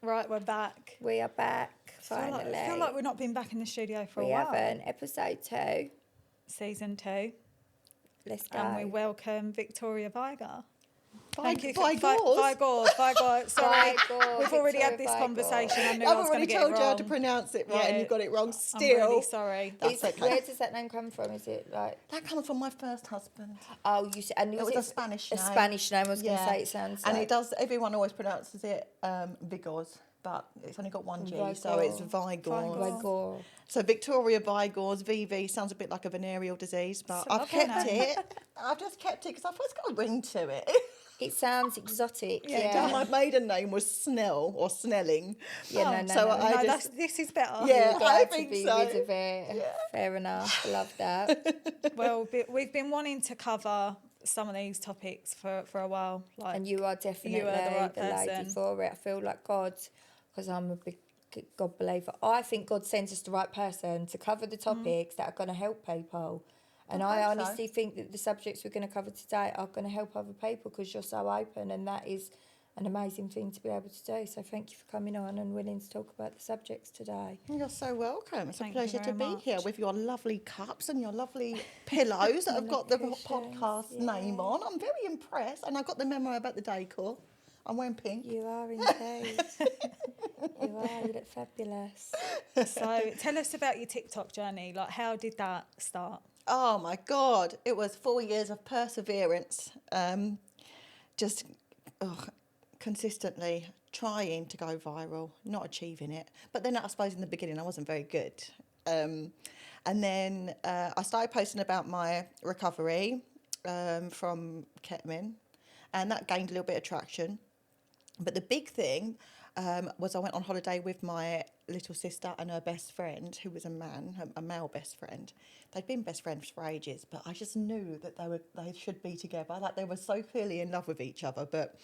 Right, we're back. We are back, finally. I feel like we've not been back in the studio for a We while. haven't. Episode 2. Season 2. Let's go. And we welcome Victoria Vigor. Vigor. Sorry, Vigor, we've already Victoria had this Vigor. conversation. I knew I was going to get it wrong. I've already told you how to pronounce it right, and you got it wrong still. I'm really sorry. That's okay. Where does that name come from? Is it like... That comes from my first husband. Oh, you said... And It was a Spanish name. A Spanish name, I was going to say. It sounds and like... it does, everyone always pronounces it Vigors, but it's only got one G, so it's Vigor. Vigor. So Victoria Vigors, VV, sounds a bit like a venereal disease, but I've kept it. I've just kept it because I thought it's got a ring to it. It sounds exotic. Yeah. My maiden name was Snell or Snelling. Yeah, This is better. Yeah, I think think so. so. Rid of it. Yeah. Fair enough. Love that. Well, we've been wanting to cover some of these topics for a while. Like, and you are definitely the the lady for it. I feel like God, because I'm a big God believer, I think God sends us the right person to cover the topics that are going to help people. And I honestly think that the subjects we're going to cover today are going to help other people because you're so open, and that is an amazing thing to be able to do. So thank you for coming on and willing to talk about the subjects today. You're so welcome. It's Thank a pleasure to be much. here with your lovely cups and your lovely pillows that have got the podcast name on. I'm very impressed, and I got the memo about the decor. I'm wearing pink. You are indeed. You are. You look fabulous. So tell us about your TikTok journey. Like, how did that start? Oh my God, it was 4 years of perseverance, consistently trying to go viral, not achieving it. But then I suppose in the beginning I wasn't very good. And then I started posting about my recovery from ketamine, and that gained a little bit of traction. But the big thing was I went on holiday with my little sister and her best friend, who was a male best friend. They'd been best friends for ages, but I just knew that they should be together. Like, they were so clearly in love with each other, but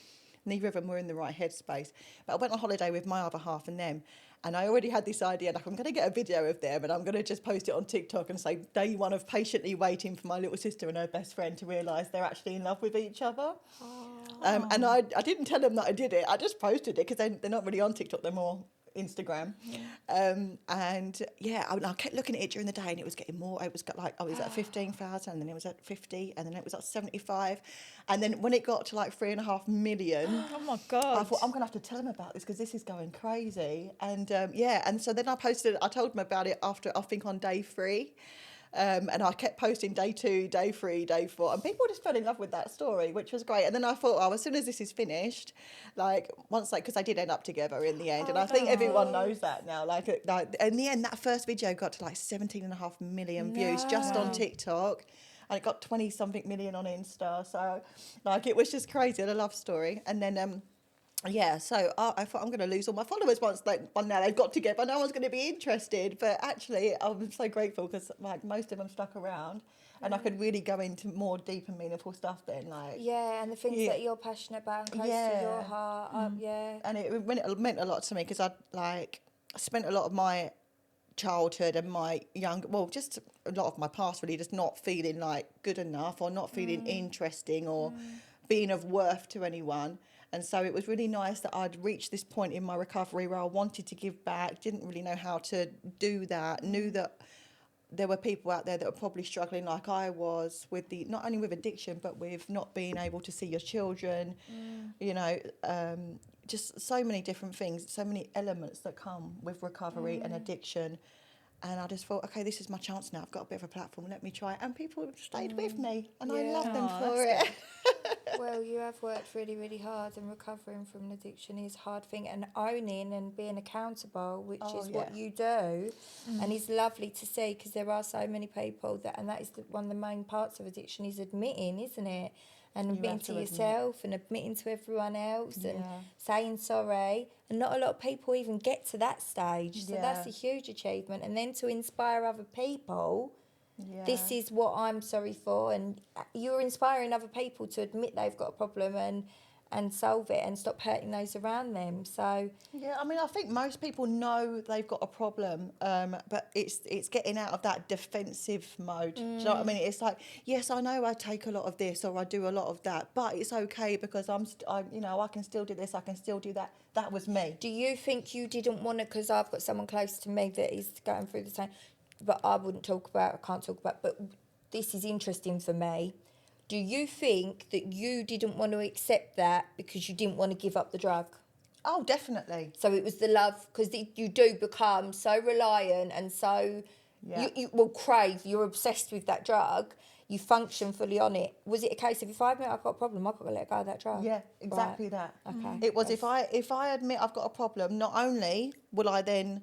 neither of them were in the right headspace. But I went on holiday with my other half and them, and I already had this idea, like, I'm going to get a video of them and I'm going to just post it on TikTok and say, day one of patiently waiting for my little sister and her best friend to realise they're actually in love with each other. And I didn't tell them that I did it. I just posted it because they're not really on TikTok, they're more Instagram. I kept looking at it during the day, and it was getting more. It was at 15,000, and then it was at 50, and then it was at 75, and then when it got to like 3.5 million, oh my God, I thought, I'm gonna have to tell them about this because this is going crazy. And so then I told them about it after, I think, on day 3. And I kept posting day 2, day 3, day 4, and people just fell in love with that story, which was great. And then I thought, as soon as this is finished, because they did end up together in the end, and I think everyone knows that now. Like in the end, that first video got to like 17.5 million views just on TikTok, and it got 20-something million on Insta. So, it was just crazy, a love story. And then so I thought, I'm going to lose all my followers once now they've got together. No one's going to be interested. But actually, I'm so grateful because most of them stuck around, and I could really go into more deep and meaningful stuff then. And the things that you're passionate about and close to your heart. And it meant a lot to me because I spent a lot of my childhood and my just a lot of my past really just not feeling like good enough or not feeling interesting or being of worth to anyone. And so it was really nice that I'd reached this point in my recovery where I wanted to give back, didn't really know how to do that, knew that there were people out there that were probably struggling like I was with not only with addiction, but with not being able to see your children, just so many different things, so many elements that come with recovery and addiction. And I just thought, okay, this is my chance now. I've got a bit of a platform. Let me try it. And people stayed with me, and I love them for it. Well, you have worked really, really hard, and recovering from an addiction is a hard thing, and owning and being accountable, which is what you do, and it's lovely to see because there are so many people and that is one of the main parts of addiction is admitting, isn't it? And admitting to yourself and admitting to everyone else and saying sorry. And not a lot of people even get to that stage. So that's a huge achievement. And then to inspire other people, this is what I'm sorry for. And you're inspiring other people to admit they've got a problem and solve it and stop hurting those around them. So Yeah, I mean, I think most people know they've got a problem, but it's getting out of that defensive mode. Do you know what I mean? It's like, yes, I know I take a lot of this or I do a lot of that, but it's okay because I can still do this, I can still do that. That was me. do you think you didn't want to, because I've got someone close to me that is going through the same, but I can't talk about, but this is interesting for me. Do you think that you didn't want to accept that because you didn't want to give up the drug? Oh, definitely. So it was the love, because you do become so reliant and so, Yeah. you will crave, you're obsessed with that drug, you function fully on it. Was it a case of, if I admit I've got a problem, I've got to let go of that drug? Yeah, exactly Right. that. Okay. It was if I admit I've got a problem, not only will I then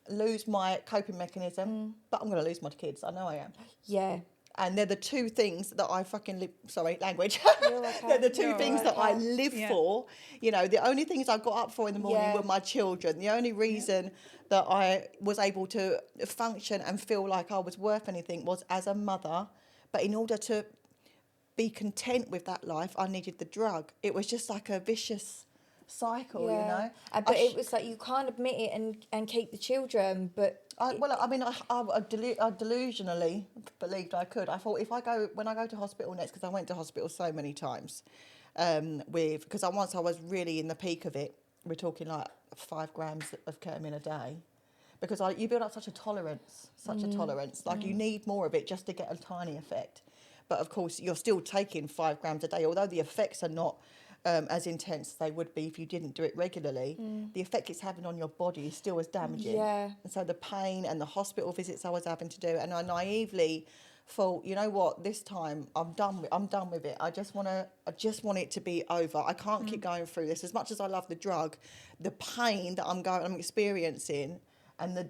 lose my coping mechanism, but I'm going to lose my kids. I know I am. Yeah. And they're the two things that I fucking live. Sorry, language. You're okay. They're the two You're things that I live Yeah. for. You know, the only things I got up for in the morning Yeah. were my children. The only reason that I was able to function and feel like I was worth anything was as a mother. But in order to be content with that life, I needed the drug. It was just like a vicious cycle, you know. But it was like you can't admit it and keep the children, but I delusionally believed I could. I thought when I go to hospital next, because I went to hospital so many times, because once I was really in the peak of it, we're talking like 5 grams of ketamine a day, because you build up such a tolerance, like you need more of it just to get a tiny effect. But of course, you're still taking 5 grams a day, although the effects are not as intense as they would be if you didn't do it regularly. The effect it's having on your body is still as damaging. Yeah. And so the pain and the hospital visits I was having to do, and I naively thought, you know what, this time I'm done with it. I just want it to be over. I can't keep going through this. As much as I love the drug, the pain that I'm experiencing and the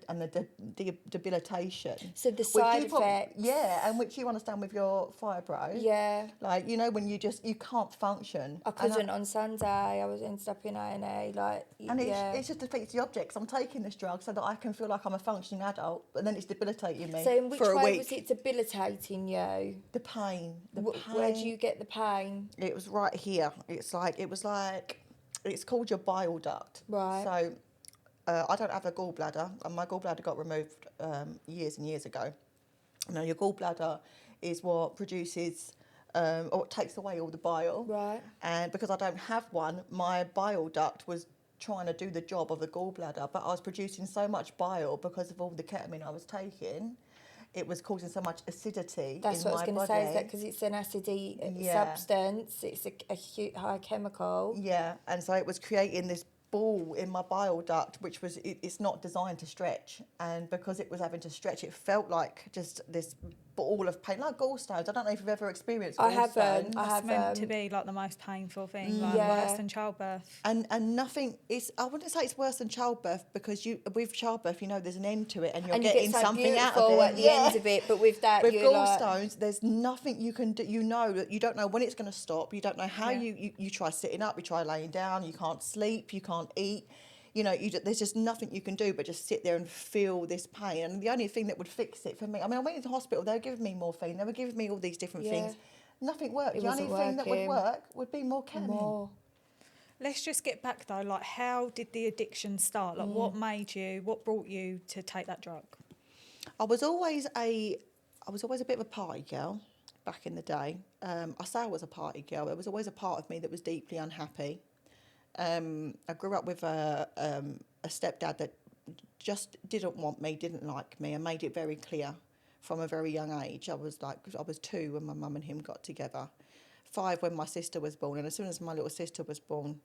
debilitation. So the side effects. And which you understand with your fibro. Yeah. Like, you know, when you can't function. I couldn't on Sunday. I was ended up in A&E. It just defeats the object. 'Cause I'm taking this drug so that I can feel like I'm a functioning adult, but then it's debilitating me So in which for a way week. was it debilitating you? The pain. Where do you get the pain? It was right here. It's called your bile duct. Right. So I don't have a gallbladder, and my gallbladder got removed years and years ago. Now, your gallbladder is what produces or it takes away all the bile. Right. And because I don't have one, my bile duct was trying to do the job of the gallbladder, but I was producing so much bile because of all the ketamine I was taking. It was causing so much acidity That's in what I was my going to body. say, is that because it's an acidy Yeah. substance, it's a high chemical. Yeah, and so it was creating this ball in my bile duct, which was it's not designed to stretch, and because it was having to stretch, it felt like just this ball of pain, like gallstones. I don't know if you've ever experienced I gallstones. haven't. It's meant to be like the most painful thing, like Yeah. worse than childbirth. And nothing is. I wouldn't say it's worse than childbirth, because with childbirth, you know, there's an end to it, and you're And you getting get so something out beautiful of it at the end of it, but with that, With you're like, gallstones, there's nothing you can do. You know that you don't know when it's going to stop. You don't know how Yeah. you try sitting up, you try laying down. You can't sleep. You can't eat. You know, there's just nothing you can do but just sit there and feel this pain. And the only thing that would fix it for me, I mean, I went into hospital. They were giving me morphine. They were giving me all these different things. Nothing worked. It The only wasn't thing that would working. work would be more ketamine. more. Let's just get back though, like how did the addiction start? Like what brought you to take that drug? I was always a bit of a party girl back in the day. I say I was a party girl. There was always a part of me that was deeply unhappy. I grew up with a stepdad that just didn't want me, didn't like me, and made it very clear from a very young age. I was 2 when my mum and him got together, 5 when my sister was born, and as soon as my little sister was born,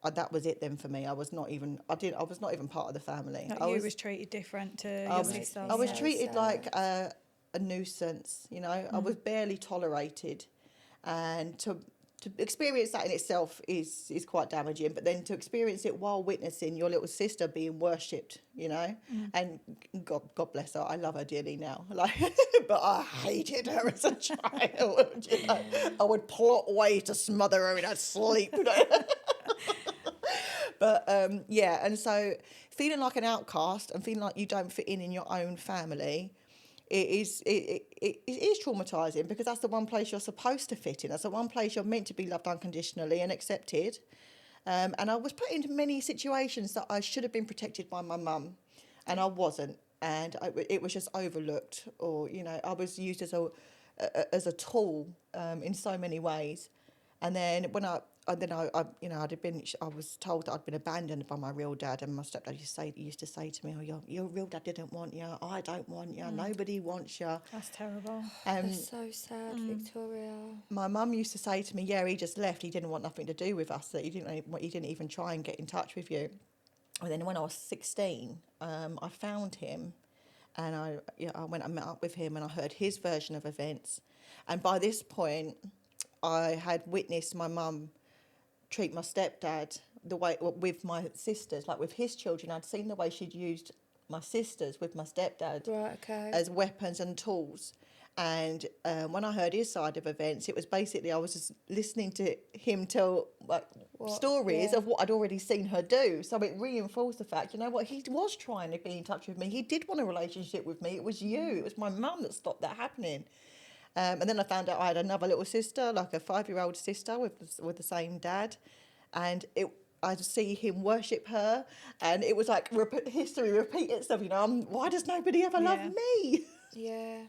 that was it then for me. I was not even part of the family. Like you was treated different to your sister. I was Yeah. treated like a nuisance, you know. I was barely tolerated, and to experience that in itself is quite damaging. But then to experience it while witnessing your little sister being worshipped, you know, and God bless her, I love her dearly now. Like, but I hated her as a child. You know? I would plot ways to smother her in her sleep. You know? But and so feeling like an outcast and feeling like you don't fit in your own family it is traumatizing, because that's the one place you're supposed to fit in. That's the one place you're meant to be loved unconditionally and accepted. And I was put into many situations that I should have been protected by my mum, and I wasn't. And it was just overlooked, or, you know, I was used as a tool in so many ways. And then when I was told that I'd been abandoned by my real dad, and my stepdad used to say to me, "Oh, your real dad didn't want you. I don't want you. Nobody wants you." That's terrible. That's so sad, Victoria. My mum used to say to me, "Yeah, he just left. He didn't want nothing to do with us. That he didn't even try and get in touch with you." And then when I was 16, I found him, and I went and met up with him, and I heard his version of events. And by this point, I had witnessed my mum treat my stepdad the way with my sisters, like with his children. I'd seen the way she'd used my sisters with my stepdad as weapons and tools. And when I heard his side of events, it was basically I was just listening to him tell stories of what I'd already seen her do. So it reinforced the fact, you know what, he was trying to be in touch with me. He did want a relationship with me. It was you. It was my mum that stopped that happening. And then I found out I had another little sister, like a 5-year-old sister with the same dad. And I'd see him worship her, and it was like history repeat itself. You know, why does nobody ever love me? Yeah.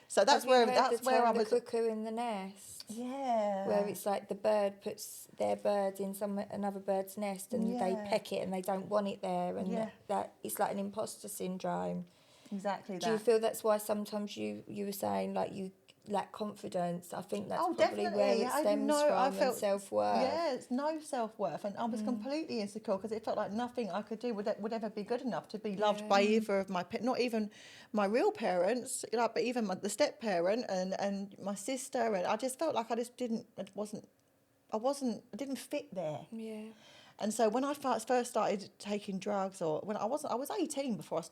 So that's where I was. The cuckoo in the nest. Yeah. Where it's like the bird puts their bird in another bird's nest, and they peck it, and they don't want it there, and that it's like an imposter syndrome. Exactly that. Do you feel that's why sometimes you were saying like you lack confidence? I think that's probably where it stems from, and self-worth. Yeah, it's no self-worth, and I was completely insecure, because it felt like nothing I could do would ever be good enough to be loved by either of not even my real parents, like, but even the step-parent and my sister, and I just felt like I didn't fit there. Yeah. And so when I first started taking drugs, or when I was 18 before I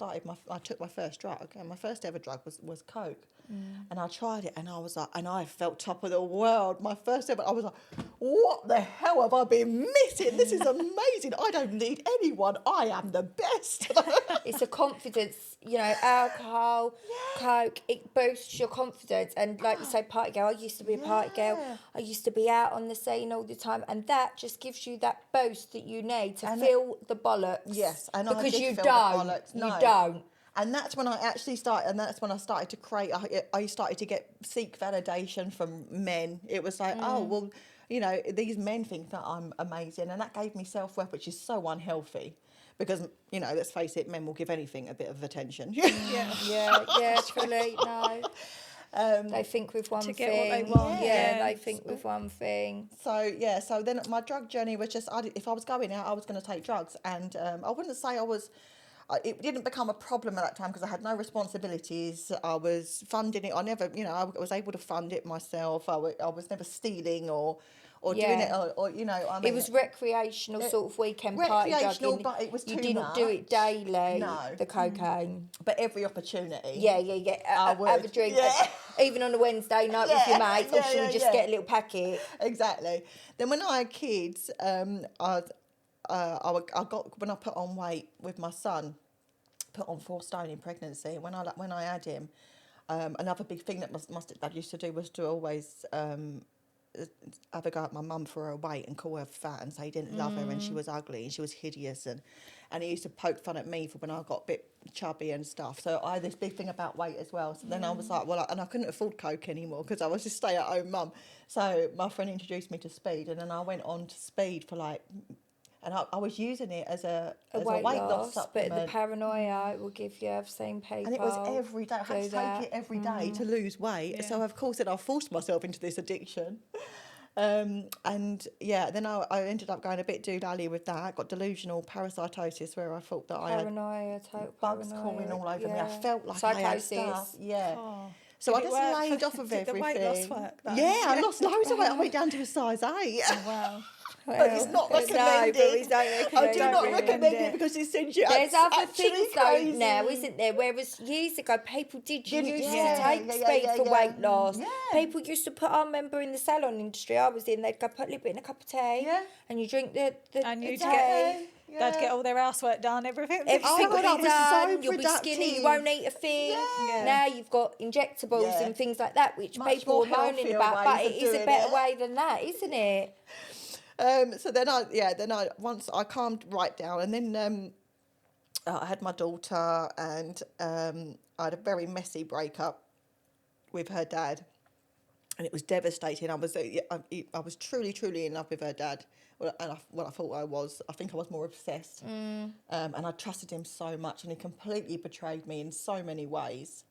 took my first drug, and my first ever drug was coke. And I tried it, and I was like, and I felt top of the world. My first ever, I was like, what the hell have I been missing? This is amazing. I don't need anyone. I am the best. It's a confidence, you know, alcohol, coke, it boosts your confidence. And like you say, party girl, I used to be a party girl. I used to be out on the scene all the time, and that just gives you that boost that you need to feel the bollocks. Yes, and because I did you feel don't. The bollocks. No. You don't. And that's when I actually started, and that's when I started to create, I started to seek validation from men. It was like, oh, well, you know, these men think that I'm amazing, and that gave me self-worth, which is so unhealthy. Because, you know, let's face it, men will give anything a bit of attention. Fully, no. They think with one thing. To get what they want. They think with one thing. So then my drug journey was just, if I was going out, I was going to take drugs. And I wouldn't say it didn't become a problem at that time, because I had no responsibilities. I was funding it. I was able to fund it myself. I was never stealing or doing it, or you know. I mean, it was recreational, sort of weekend party drugging. But it was too much. You didn't do it daily. No, the cocaine. But every opportunity. Yeah. Have a drink, even on a Wednesday night with your mates. Or should we just get a little packet? Exactly. Then when I had kids, I got, when I put on weight with my son, put on 4 stone in pregnancy. When I had him, another big thing that my stepdad used to do was to always have a go at my mum for her weight and call her fat and say he didn't love her and she was ugly and she was hideous, and he used to poke fun at me for when I got a bit chubby and stuff. So I had this big thing about weight as well. So then I was like, and I couldn't afford coke anymore because I was just stay-at-home mum. So my friend introduced me to speed, and then I went on to speed for and I was using it as a weight loss supplement. But the paranoia will give you, I've seen people. And it was every day. I had to take it every day to lose weight. Yeah. So, of course, then I forced myself into this addiction. Then I ended up going a bit doolally with that. I got delusional parasitosis, where I thought that I had bugs crawling all over me. I felt like psychosis. I had stuff. Yeah. Oh. So I just laid off of everything. Did the weight loss work, though? Yeah, I lost loads of weight. I went down to a size 8. Oh, wow. But it's not recommended. I do not recommend it because it sends you. There's other things though now, isn't there? Whereas years ago, people used to take speed for weight loss. Yeah. People used to put. I remember in the salon industry I was in, they'd go put a little bit in a cup of tea, and you drink the tea. They'd get all their housework done, everything. Everything will God, be I was done. so You'll be skinny. You won't eat a thing. Yeah. Now you've got injectables Yeah. and things like that, which Much people more are moaning healthier about. But ways it of is a doing better it. way than that, isn't it? So then once I calmed right down, and then I had my daughter, and I had a very messy breakup with her dad, and it was devastating. I was truly in love with her dad. I thought I was. I think I was more obsessed, and I trusted him so much, and he completely betrayed me in so many ways.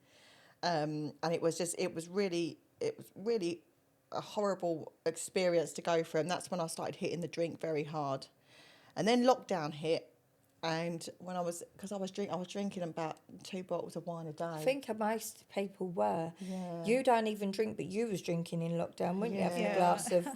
And it was really a horrible experience to go through. And that's when I started hitting the drink very hard. And then lockdown hit. And when I was drinking about 2 bottles of wine a day. I think most people were. Yeah. You don't even drink, but you was drinking in lockdown, weren't you? Having a Yeah. glass of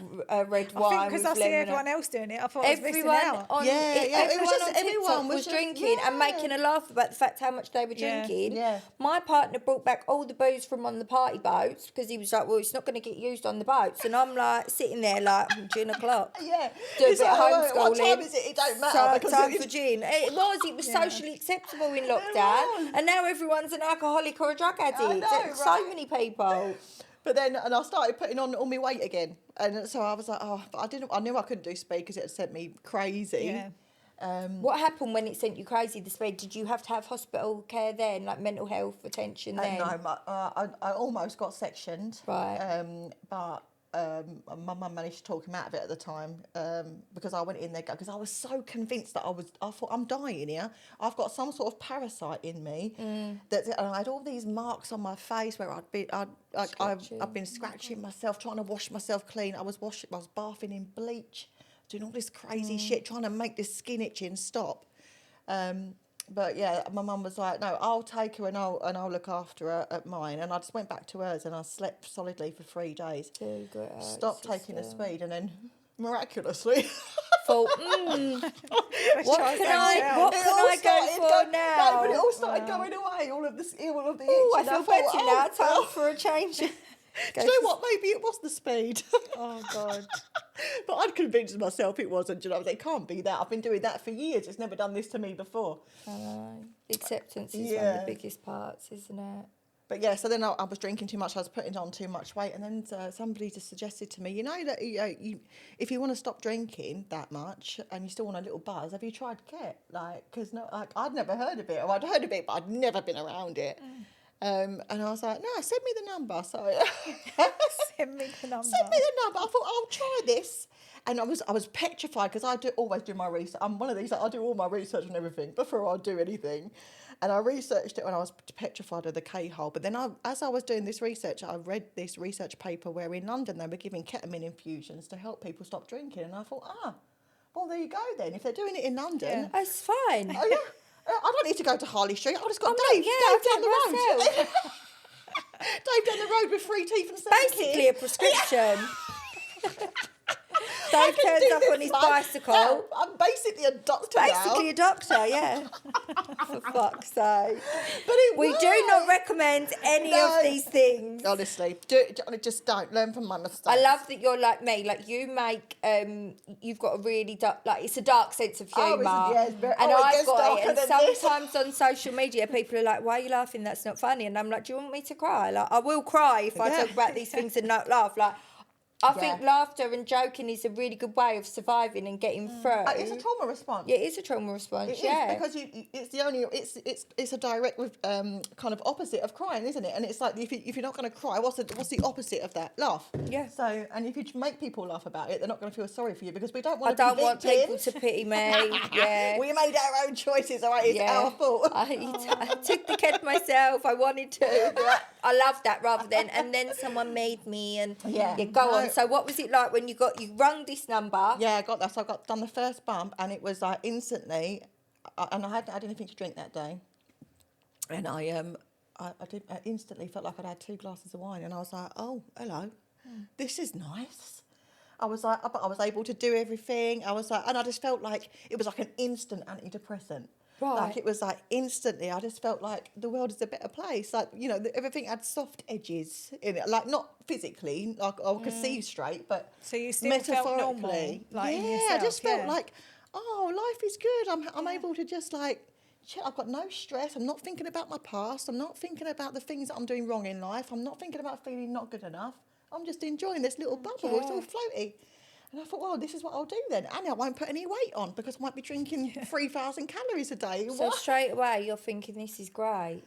red I wine think because with I see lemon. everyone else doing it, I thought I was missing out. Everyone on TikTok everyone was was just- drinking and making a laugh about the fact how much they were Yeah. drinking. Yeah. My partner brought back all the booze from on the party boats because he was like, well, it's not going to get used on the boats. And I'm like sitting there like, gin o'clock. Yeah. Do a It's bit of like, what homeschooling. time is it? It don't matter. because Time it- for gin. It was socially acceptable in lockdown. was. And now everyone's an alcoholic or a drug addict. know, So right? many people. But then, and I started putting on all my weight again. And so I was like, but I knew I couldn't do speed because it had sent me crazy. Yeah. What happened when it sent you crazy, the speed? Did you have to have hospital care then, like mental health attention then? No, I almost got sectioned. Right. But my mum managed to talk him out of it at the time because I went in there because I was so convinced that I thought I'm dying here. I've got some sort of parasite in me and I had all these marks on my face where I've been scratching myself, trying to wash myself clean. I was bathing in bleach, doing all this crazy shit, trying to make this skin itching stop. But yeah, my mum was like, "No, I'll take her and I'll look after her at mine." And I just went back to hers and I slept solidly for 3 days. Stopped taking the speed, and then miraculously, Thought, what can I go for now? No, but it all started going away. All of the itching. Oh, I feel better now. well, Time for a change. do you know what? Maybe it was the speed. Oh, God. But I'd convinced myself it wasn't. You know, it can't be that. I've been doing that for years. It's never done this to me before. I know. Acceptance is one of the biggest parts, isn't it? But yeah, so then I was drinking too much. I was putting on too much weight, and then somebody just suggested to me, you know that if you want to stop drinking that much and you still want a little buzz, have you tried Ket? Because I'd never heard of it, or I'd heard of it, but I'd never been around it. And I was like, no, send me the number. So Send me the number. send me the number. I thought I'll try this. And I was petrified because always do my research. I'm one of these, I do all my research and everything before I do anything. And I researched it when I was petrified of the K-hole. But then as I was doing this research, I read this research paper where in London they were giving ketamine infusions to help people stop drinking. And I thought, well, there you go then. If they're doing it in London. That's fine. Oh, yeah. I don't need to go to Harley Street. I've just got Dave. I've Dave down the done road. myself. Dave down the road with 3 teeth and 7 Basically kids. a prescription. Dave turns up on his bicycle. Yeah, I'm basically a doctor Basically now. a doctor, yeah. For fuck's sake. But it We works. do not recommend any of these things. Honestly, just don't learn from my mistakes. I love that you're like me. Like you make, you've got a really dark, like it's a dark sense of humour. It's very, and it I've gets got darker it. And than this. sometimes on social media, people are like, "Why are you laughing? That's not funny." And I'm like, "Do you want me to cry?" Like I will cry if I talk about these things and not laugh. Like I think laughter and joking is a really good way of surviving and getting through. It's a trauma response. Yeah, it is a trauma response. It yeah, is, because it's the only it's a direct kind of opposite of crying, isn't it? And it's like if you're not going to cry, what's the opposite of that? Laugh. Yeah. So and if you make people laugh about it, they're not going to feel sorry for you because we don't I want to. don't be want victims. people to pity me. Yeah. We made our own choices, all right? It's our fault. I took the kid myself. I wanted to. I love that rather than and then someone made me and go on. So what was it like when you rung this number? Yeah, I got that. So I done the first bump, and it was like instantly, and I hadn't had anything to drink that day, and I instantly felt like I'd had 2 glasses of wine, and I was like, oh, hello, this is nice. I was like, but I was able to do everything. I was like, and I just felt like it was like an instant antidepressant. Right. Like it was like instantly, I just felt like the world is a better place. Like, you know, everything had soft edges in it. Like not physically, like I could see straight, but So you still felt normal, metaphorically. like in yeah, yourself, I just felt like oh, life is good. I'm able to just like, chill. I've got no stress. I'm not thinking about my past. I'm not thinking about the things that I'm doing wrong in life. I'm not thinking about feeling not good enough. I'm just enjoying this little bubble. It's all floaty. And I thought, well, this is what I'll do then. And I won't put any weight on because I might be drinking 3,000 calories a day. So straight away, you're thinking this is great.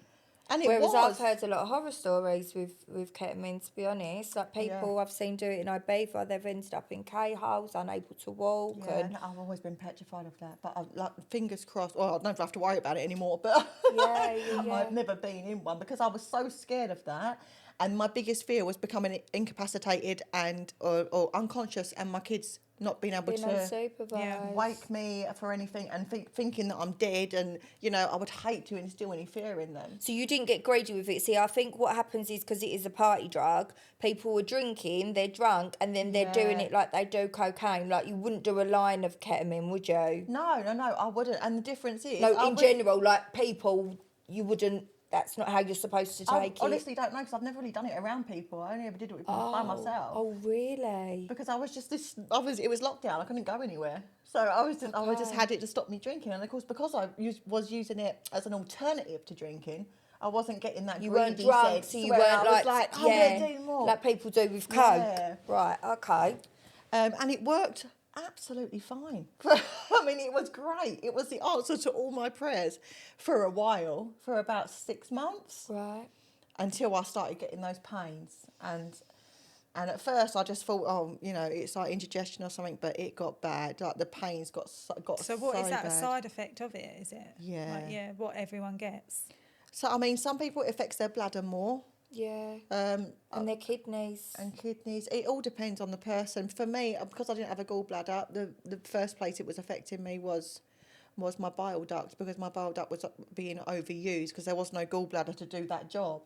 And it Whereas was. I've heard a lot of horror stories with ketamine, to be honest. Like people I've seen do it in Ibiza, they've ended up in K-holes, unable to walk. Yeah, and and I've always been petrified of that. But like, fingers crossed. Well, I don't have to worry about it anymore. But I've never been in one because I was so scared of that. And my biggest fear was becoming incapacitated and or unconscious, and my kids not being able to unsupervised. wake me for anything, and thinking that I'm dead. And, you know, I would hate to instill any fear in them. So you didn't get greedy with it. See, I think what happens is because it is a party drug, people are drinking, they're drunk, and then they're doing it like they do cocaine. Like, you wouldn't do a line of ketamine, would you? No, I wouldn't. And the difference is... No, in general, like, people, you wouldn't... That's not how you're supposed to take it. I honestly don't know because I've never really done it around people. I only ever did it by myself. Oh, really? Because I was just it was lockdown. I couldn't go anywhere, so I just had it to stop me drinking. And of course, because I was using it as an alternative to drinking, I wasn't getting that. You weren't greedy drunk, sense so you where weren't I was like, I'm gonna do more, like people do with coke. Yeah. Right? Okay. And it worked absolutely fine. I mean, it was great. It was the answer to all my prayers for a while, for about 6 months. Right. Until I started getting those pains. And at first I just thought, oh, you know, it's like indigestion or something, but it got bad. Like the pains got so what is that bad. a side effect of it, is it? Yeah. Like, what everyone gets. So, I mean, some people it affects their bladder more. Yeah. And their kidneys. And kidneys. It all depends on the person. For me, because I didn't have a gallbladder, the first place it was affecting me was my bile duct, because my bile duct was being overused because there was no gallbladder to do that job.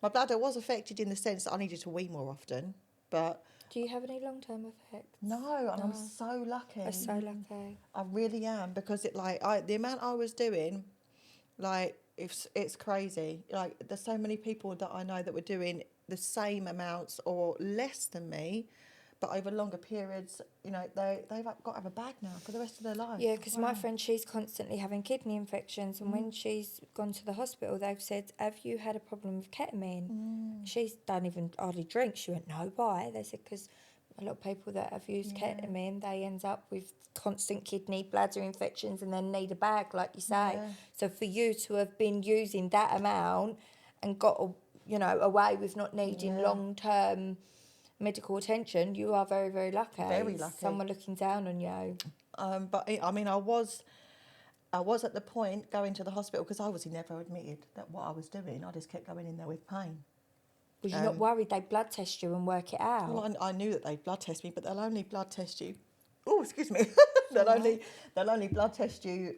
My bladder was affected in the sense that I needed to wee more often, but... Do you have any long-term effects? No, and I'm so lucky. I'm so lucky. I really am, because the amount I was doing, like, it's crazy. Like, there's so many people that I know that were doing the same amounts or less than me, but over longer periods, you know, they've got to have a bag now for the rest of their life. Yeah, because my friend, she's constantly having kidney infections, and when she's gone to the hospital, they've said, have you had a problem with ketamine? She don't even hardly drink. She went, no, why? They said, because a lot of people that have used ketamine, they end up with constant kidney, bladder infections, and then need a bag, like you say. Yeah. So for you to have been using that amount and got, away with not needing long-term medical attention, you are very, very lucky. Very lucky. Someone looking down on you. But I mean, I was at the point going to the hospital because I obviously never admitted that what I was doing. I just kept going in there with pain. Was you not worried they'd blood test you and work it out? Well, I knew that they'd blood test me, but they'll only blood test you. Oh, excuse me. they'll only blood test you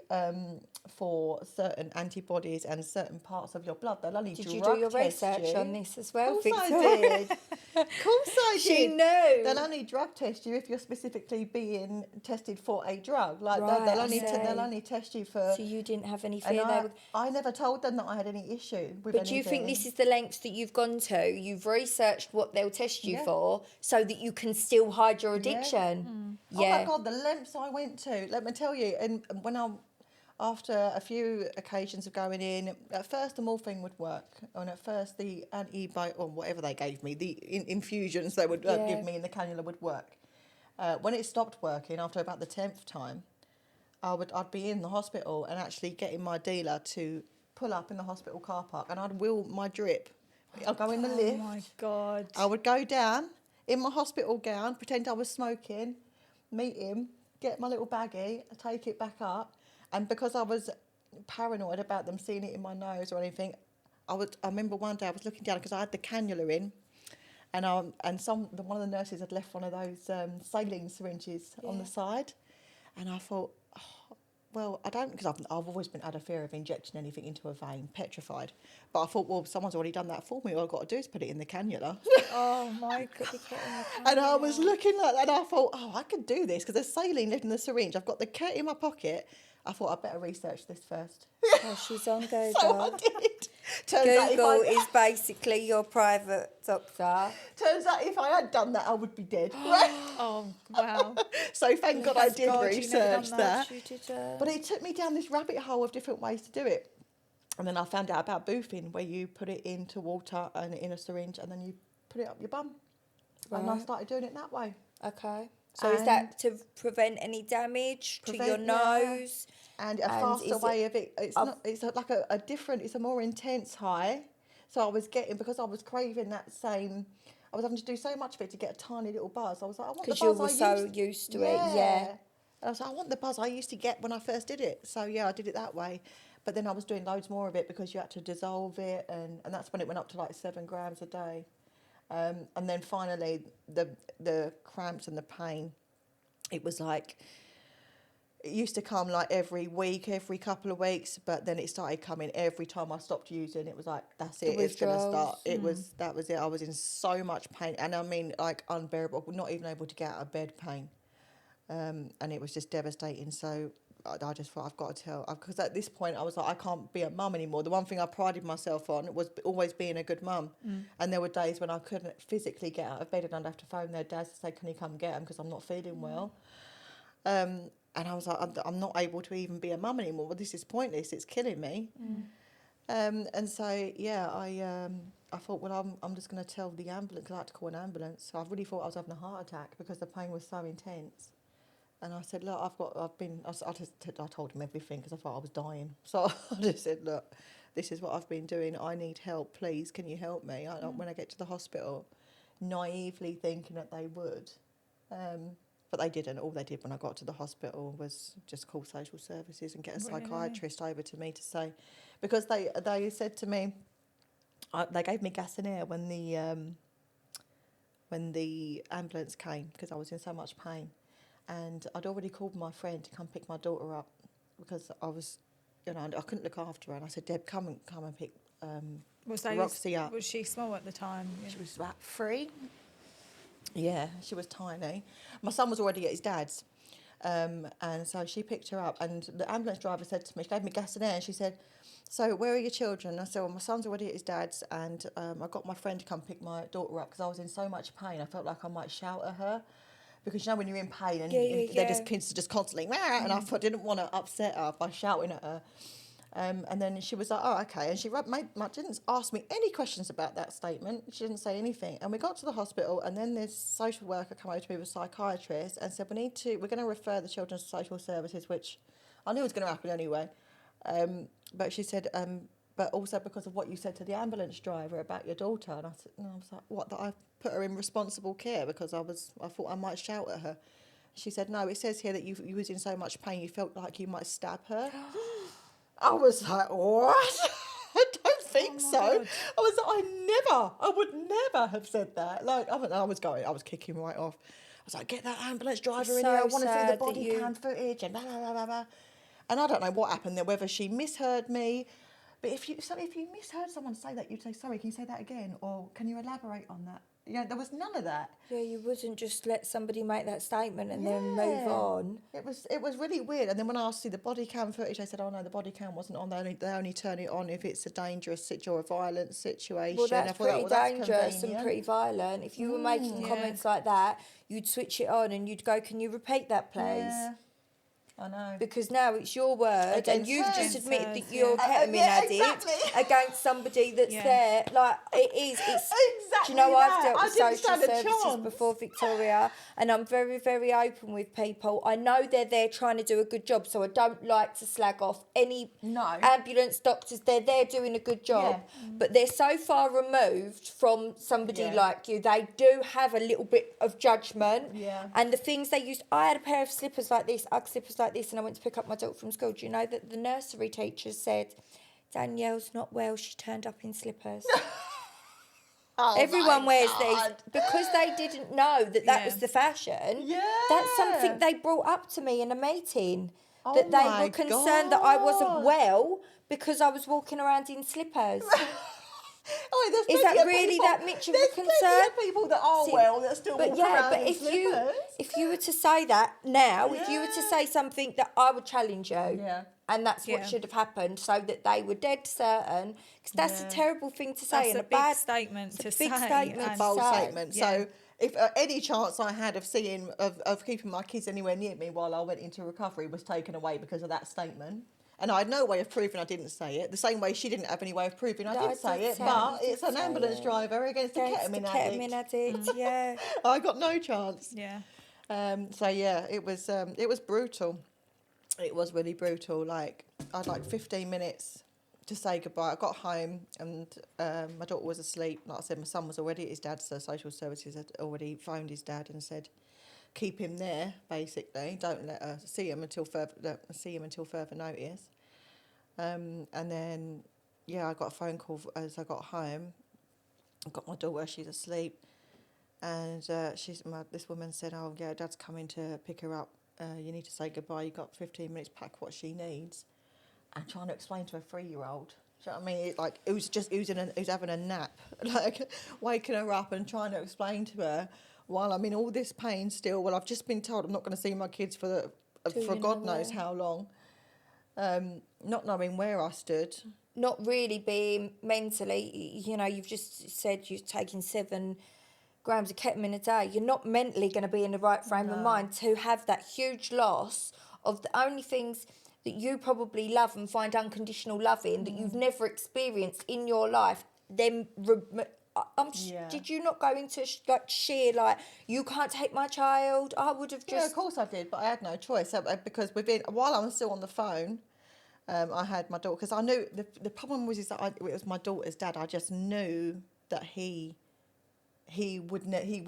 for certain antibodies and certain parts of your blood. They'll only Did you do your research on this as well, Victoria? Of course I did. She knew. They'll only drug test you if you're specifically being tested for a drug. Like right, they'll only test you for. So you didn't have any fear. I never told them that I had any issue with. But do you think this is the lengths that you've gone to? You've researched what they'll test you for, so that you can still hide your addiction. Oh my God, the lengths I went to. Let me tell you. And after a few occasions of going in, at first the morphine would work, and at first the antibiotic or whatever they gave me, the infusions they would give me in the cannula would work. When it stopped working after about the 10th time, I'd be in the hospital and actually getting my dealer to pull up in the hospital car park, and I'd wheel my drip. I'd go in the lift. Oh my God! I would go down in my hospital gown, pretend I was smoking, meet him, get my little baggie, take it back up. And because I was paranoid about them seeing it in my nose or anything, I remember one day I was looking down because I had the cannula in, and one of the nurses had left one of those saline syringes on the side, and I thought, well, I don't, because I've always had a fear of injecting anything into a vein, petrified. But I thought, well, someone's already done that for me. All I've got to do is put it in the cannula. Oh my God! And I was looking like that, and I thought, I could do this because there's saline left in the syringe. I've got the cat in my pocket. I thought I'd better research this first. Oh, she's on Google. So I did. Google is basically your private doctor. Turns out if I had done that, I would be dead. Oh, wow. So thank God I did God you never research done that. You did, But it took me down this rabbit hole of different ways to do it. And then I found out about boofing, where you put it into water and in a syringe and then you put it up your bum. And I started doing it that way. Okay. So is that to prevent any damage to your nose? And a faster way of it. It's like a different, it's a more intense high. So I was getting, because I was craving that same, I was having to do so much of it to get a tiny little buzz. I was like, I want the buzz Because you were so used to it, yeah. And I was like, I want the buzz I used to get when I first did it. So yeah, I did it that way. But then I was doing loads more of it because you had to dissolve it. And that's when it went up to like 7 grams a day. And then finally, the cramps and the pain, it was like, it used to come like every week, every couple of weeks, but then it started coming every time I stopped using. It was like, that's it, it's going to start. That was it. I was in so much pain, and I mean, like, unbearable, not even able to get out of bed pain. And it was just devastating. So I just thought, I've got to tell, because at this point I was like, I can't be a mum anymore. The one thing I prided myself on was always being a good mum. And there were days when I couldn't physically get out of bed and I'd have to phone their dads to say, can you come get them, because I'm not feeling well. And I was like, I'm not able to even be a mum anymore. Well, this is pointless. It's killing me. And so, yeah, I thought, well, I'm just going to tell the ambulance, because I had to call an ambulance. So I really thought I was having a heart attack because the pain was so intense. And I said, look, I told him everything because I thought I was dying. So I just said, look, this is what I've been doing. I need help. Please, can you help me? When I get to the hospital, naively thinking that they would. But they didn't. All they did when I got to the hospital was just call social services and get a psychiatrist over to me to say, because they said to me, they gave me gas and air when the ambulance came, because I was in so much pain. And I'd already called my friend to come pick my daughter up, because I was, I couldn't look after her. And I said, Deb, come and pick Roxy up. Was she small at the time? Yeah. She was about 3. Yeah, she was tiny. My son was already at his dad's. And so she picked her up, and the ambulance driver said to me, she gave me gas and air, and she said, so where are your children? I said, well, my son's already at his dad's, and I got my friend to come pick my daughter up, because I was in so much pain. I felt like I might shout at her, because when you're in pain and they're just kids are just constantly, and I didn't want to upset her by shouting at her. And then she was like, oh, okay. And she didn't ask me any questions about that statement. She didn't say anything. And we got to the hospital, and then this social worker came over to me with a psychiatrist and said, we're going to refer the children to social services, which I knew was going to happen anyway. But she said, but also because of what you said to the ambulance driver about your daughter. And I was like, what, that I put her in responsible care because I thought I might shout at her. She said, no, it says here that you was in so much pain you felt like you might stab her. I was like, what? I don't think so. God. I was like, I would never have said that. Like, I was kicking right off. I was like, get that ambulance driver in here. I want to see the body cam footage and blah, blah, blah, blah, blah. And I don't know what happened there, whether she misheard me. But if you misheard someone say that, you'd say, sorry, can you say that again? Or can you elaborate on that? There was none of that. Yeah, you wouldn't just let somebody make that statement and then move on. It was really weird. And then when I asked to see the body cam footage, they said, oh no, the body cam wasn't on. They only turn it on if it's a dangerous or a violent situation. Well, that's pretty dangerous and pretty violent. If you were making comments like that, you'd switch it on and you'd go, can you repeat that, please? Yeah. I know. Because now it's your word, and you've just admitted that you're a ketamine addict against somebody that's there. Like, it's exactly. Do you know, I've dealt with social services before, Victoria, and I'm very, very open with people. I know they're there trying to do a good job, so I don't like to slag off any ambulance doctors. They're there doing a good job, but they're so far removed from somebody like you. They do have a little bit of judgment, and the things they used. I had a pair of slippers like this, Ugg slippers like this, and I went to pick up my daughter from school. Do you know that the nursery teacher said, Danielle's not well, she turned up in slippers. Everyone wears these because they didn't know that was the fashion. That's something they brought up to me in a meeting, that they were concerned that I wasn't well because I was walking around in slippers. Oh, Is that really that much of a concern? There's plenty of people that are well that still walk around in if slippers. you were to say that now, if you were to say something that I would challenge you, and that's what should have happened, so that they were dead certain, because that's a terrible thing to say. That's a big statement to say. A bold statement. Yeah. So if any chance I had of keeping my kids anywhere near me while I went into recovery was taken away because of that statement. And I had no way of proving I didn't say it. The same way she didn't have any way of proving I did say it. But it's an ambulance driver against a ketamine addict. Yeah. I got no chance. Yeah. So yeah, it was brutal. It was really brutal. Like I had like 15 minutes to say goodbye. I got home and my daughter was asleep. Like I said, my son was already at his dad's, so social services had already phoned his dad and said, keep him there, basically. Don't let her see him until further notice. And then, I got a phone call as I got home. I got my daughter, she's asleep. And this woman said, oh, yeah, Dad's coming to pick her up. You need to say goodbye. You've got 15 minutes, pack what she needs. And trying to explain to a 3-year-old. Do you know what I mean? Who's having a nap. Like, waking her up and trying to explain to her while I'm in all this pain still. Well, I've just been told I'm not going to see my kids for God knows how long. Not knowing where I stood. Not really being mentally, you've just said you've taken 7 grams of ketamine a day. You're not mentally going to be in the right frame of mind to have that huge loss of the only things that you probably love and find unconditional love in that you've never experienced in your life. Did you not go into sheer you can't take my child? I would have just... Yeah, of course I did, but I had no choice because while I was still on the phone, I had my daughter, because I knew the problem was that it was my daughter's dad. I just knew that he would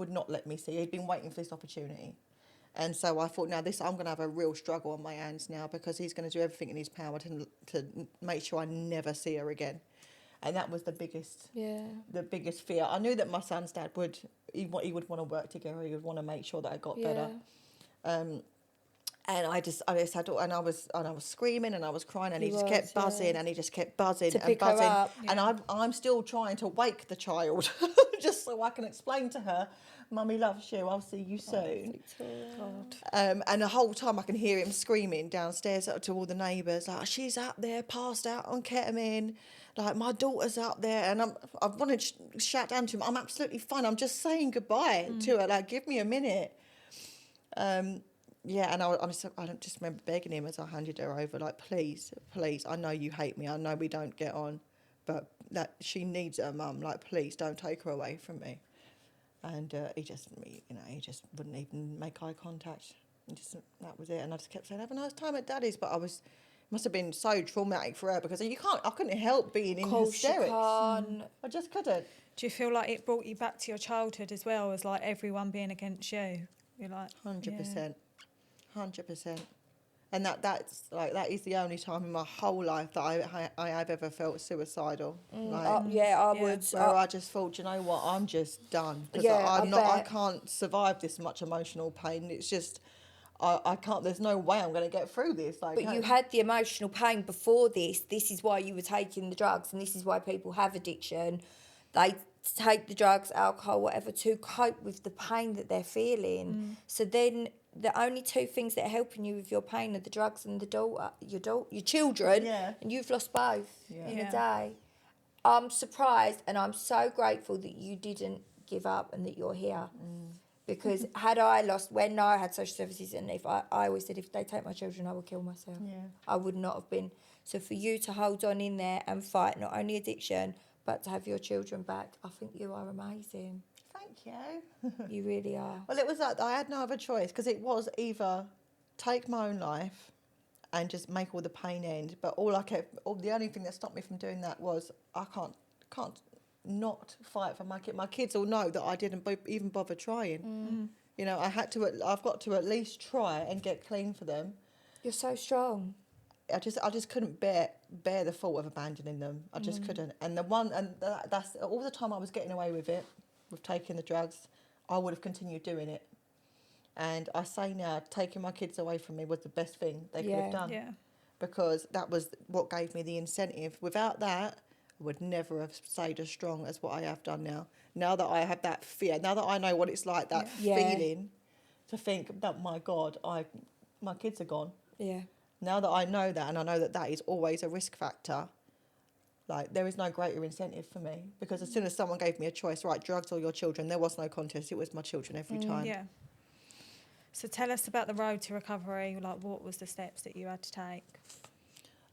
not let me see. He'd been waiting for this opportunity. And so I thought, I'm going to have a real struggle on my hands now, because he's going to do everything in his power to make sure I never see her again. And that was the biggest fear. I knew that my son's dad would want to work together. He would want to make sure that I got better. And I had, and I was screaming and I was crying, and he just kept buzzing and he just kept buzzing to and pick buzzing. Her up. And I'm still trying to wake the child just so I can explain to her, Mummy loves you, I'll see you soon. And the whole time I can hear him screaming downstairs to all the neighbours, like, she's up there passed out on ketamine, like, my daughter's up there. And I wanted to shout down to him, I'm absolutely fine, I'm just saying goodbye to her, like, give me a minute. And I just remember begging him as I handed her over, like, please, I know you hate me, I know we don't get on, but that she needs her mum, like, please don't take her away from me. And he just wouldn't even make eye contact. That was it. And I just kept saying, have a nice time at Daddy's. But must have been so traumatic for her, because I couldn't help being in hysterics. I just couldn't. Do you feel like it brought you back to your childhood as well, as like everyone being against you? You're like 100%. 100%. And that is the only time in my whole life that I have ever felt suicidal. I would. Where I just thought, you know what, I'm just done. Because I can't survive this much emotional pain. It's just, I can't, there's no way I'm going to get through this. But you had the emotional pain before this. This is why you were taking the drugs, and this is why people have addiction. They take the drugs, alcohol, whatever, to cope with the pain that they're feeling. So then the only 2 things that are helping you with your pain are the drugs and your children, and you've lost both in a day. I'm surprised, and I'm so grateful that you didn't give up and that you're here. Because when I had social services, and if I always said, if they take my children, I will kill myself. I would not have been. So for you to hold on in there and fight not only addiction, but to have your children back, I think you are amazing. Thank you. You really are. Well, it was like I had no other choice, because it was either take my own life and just make all the pain end. But the only thing that stopped me from doing that was I can't not fight for my kid. My kids all know that I didn't even bother trying. I've got to at least try and get clean for them. You're so strong. I just couldn't bear the thought of abandoning them. I just couldn't. And that's all the time I was getting away with it, with taking the drugs. I would have continued doing it. And I say now, taking my kids away from me was the best thing they could have done. Yeah. Because that was what gave me the incentive. Without that, would never have stayed as strong as what I have done now. Now that I have that fear, now that I know what it's like, that feeling, to think that, my God, my kids are gone. Yeah. Now that I know that, and I know that that is always a risk factor, like, there is no greater incentive for me, because as soon as someone gave me a choice, right, drugs or your children, there was no contest. It was my children every time. Yeah. So tell us about the road to recovery. Like, what was the steps that you had to take?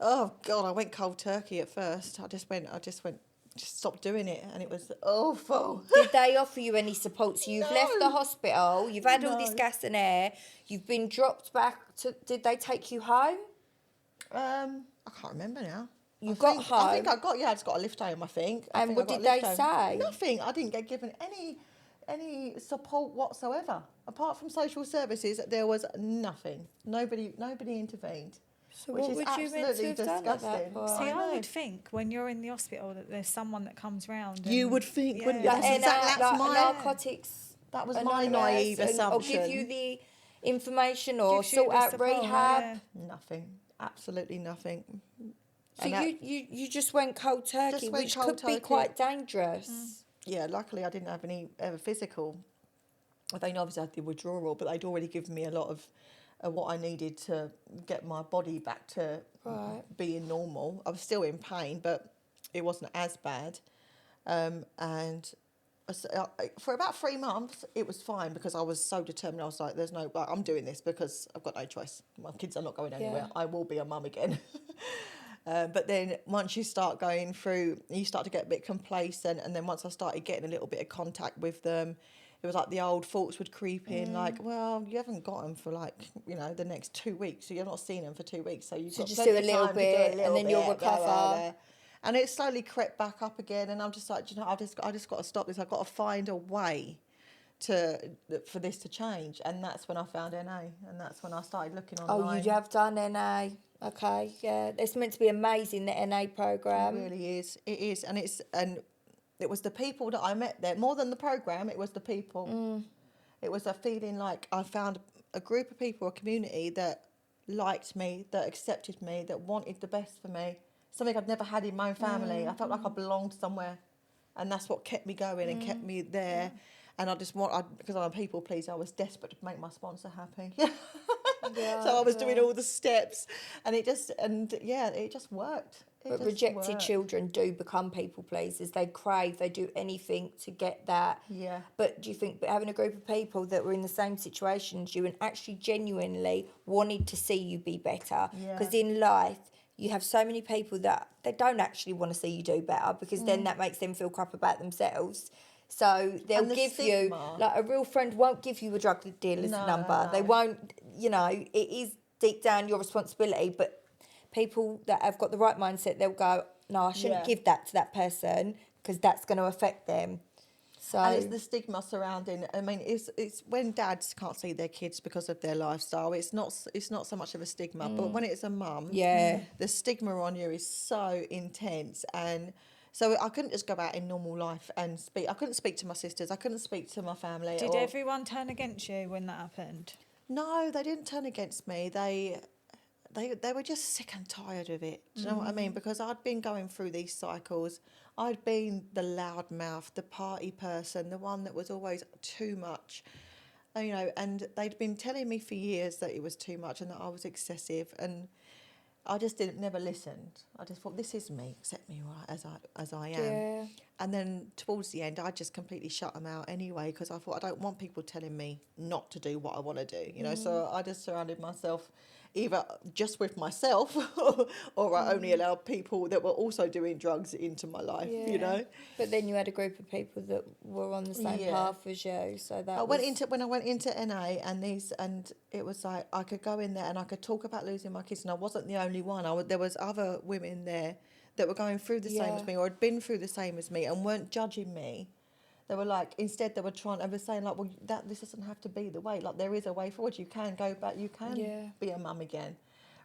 Oh God, I went cold turkey at first. I just stopped doing it, and it was awful. Did they offer you any support? So you've left the No. hospital, you've had all this No. gas and air, you've been dropped back to, did they take you home? I can't remember now. You I got think, home? I think I just got a lift home, I think. And what did they say? Nothing. I didn't get given any support whatsoever. Apart from social services, there was nothing. Nobody intervened. So which what is would you meant to absolutely have done at that disgusting. point? See, I know. would think when you're in the hospital that there's someone that comes round. You and- would think, wouldn't you? Yeah. Like, That's my narcotics. that was my Anonymous, naive and assumption. I'll give you the information or Gives you sort the out support, rehab. yeah. Nothing. Absolutely nothing. So And that- you just went cold turkey, Just went which cold could be turkey. quite dangerous. Yeah, luckily I didn't have any physical. I think obviously I had the withdrawal, but they'd already given me a lot of what I needed to get my body back to Right. being normal. I was still in pain, but it wasn't as bad. And for about 3 months, it was fine, because I was so determined. I was like, I'm doing this because I've got no choice. My kids are not going anywhere. Yeah. I will be a mum again. But then once you start going through, you start to get a bit complacent. And then once I started getting a little bit of contact with them, it was like the old thoughts would creep in, like, well, you haven't got them for the next 2 weeks. So you're not seeing them for 2 weeks. So you've got just plenty do a of little time bit, to do a and little then you'll bit, blah, blah, recover. blah. And it slowly crept back up again. And I'm just like, I just got to stop this. I've got to find a way for this to change. And that's when I found NA. And that's when I started looking online. Oh, you have done NA. Okay, yeah. It's meant to be amazing, the NA programme. It really is. It is. And it was the people that I met there. More than the programme, it was the people. It was a feeling like I found a group of people, a community that liked me, that accepted me, that wanted the best for me. Something I'd never had in my own family. I felt like I belonged somewhere. And that's what kept me going and kept me there. And because I'm a people pleaser, I was desperate to make my sponsor happy. So I was doing all the steps, and it just worked. But rejected children do become people pleasers. They crave, they do anything to get that. Yeah. But do you think having a group of people that were in the same situation as you and actually genuinely wanted to see you be better? Yeah. Because in life, you have so many people that they don't actually want to see you do better, because then that makes them feel crap about themselves. So they'll And the give stigma. you, like, a real friend won't give you a drug dealer's number. No. They won't, it is deep down your responsibility, but people that have got the right mindset, they'll go, no, I shouldn't give that to that person, because that's going to affect them. So And it's the stigma surrounding. I mean, it's when dads can't see their kids because of their lifestyle. It's not so much of a stigma, but when it's a mum, the stigma on you is so intense. And so I couldn't just go out in normal life and speak. I couldn't speak to my sisters. I couldn't speak to my family. Did everyone turn against you when that happened? No, they didn't turn against me. They were just sick and tired of it. Do you know what I mean? Because I'd been going through these cycles. I'd been the loudmouth, the party person, the one that was always too much. And they'd been telling me for years that it was too much and that I was excessive, and I just never listened. I just thought, this is me, accept me right as I am. Yeah. And then towards the end, I just completely shut them out anyway, because I thought, I don't want people telling me not to do what I want to do, So I just surrounded myself either just with myself or I only allowed people that were also doing drugs into my life, But then you had a group of people that were on the same path as you, so that when I went into NA and it was like I could go in there and I could talk about losing my kids, and I wasn't the only one. There was other women there that were going through the same as me, or had been through the same as me, and weren't judging me. They were like, instead they were saying like, well, this doesn't have to be the way. Like, there is a way forward. You can go back. You can be a mum again,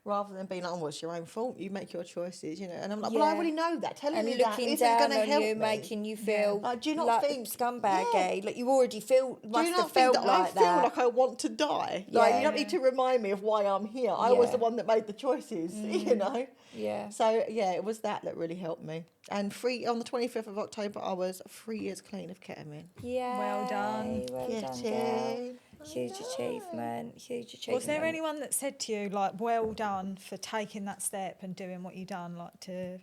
rather than being like, oh, it's your own fault, you make your choices, you know. And I'm like, Yeah. well, I already know that. Telling And me that looking isn't down going to on help you, me. making you feel Like, do you not like think scumbag? Yeah. Like you already feel Do must you have not think felt that I like feel that. like I want to die? Like, Yeah. you don't need to remind me of why I'm here. I was the Yeah. one that made the choices, you know. Yeah. So yeah, it was that really helped me. And on the 25th of October, I was 3 years clean of ketamine. Yeah. Well done. Well Get done, girl. it? Huge achievement. Huge achievement. Was there anyone that said to you, like, well done for taking that step and doing what you done, like, to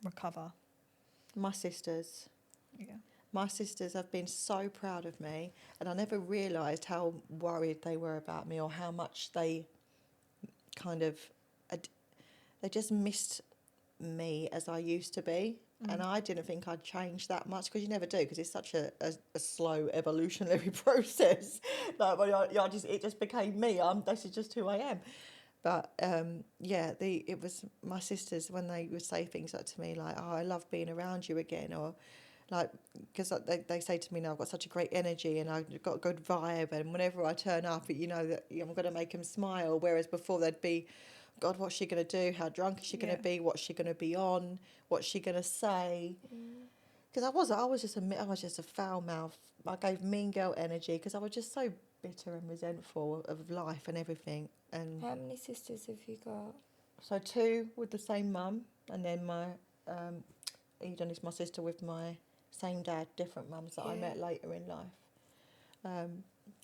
recover? My sisters. Yeah. My sisters have been so proud of me, and I never realised how worried they were about me or how much they kind of, they just missed me as I used to be. And I didn't think I'd changed that much, because you never do, because it's such a slow evolutionary process. Like, it just became me. This is just who I am. But it was my sisters, when they would say things like to me like, "Oh, I love being around you again," or like, because they say to me now, "I've got such a great energy and I've got a good vibe, and whenever I turn up, you know that I'm going to make them smile." Whereas before they'd be, "God, what's she going to do? How drunk is she going to be? What's she going to be on? What's she going to say?" Because I was just a foul mouth. I gave mean girl energy because I was just so bitter and resentful of life and everything. And How many sisters have you got? so 2 with the same mum, and then my Eden is my sister with my same dad, different mums that I met later in life.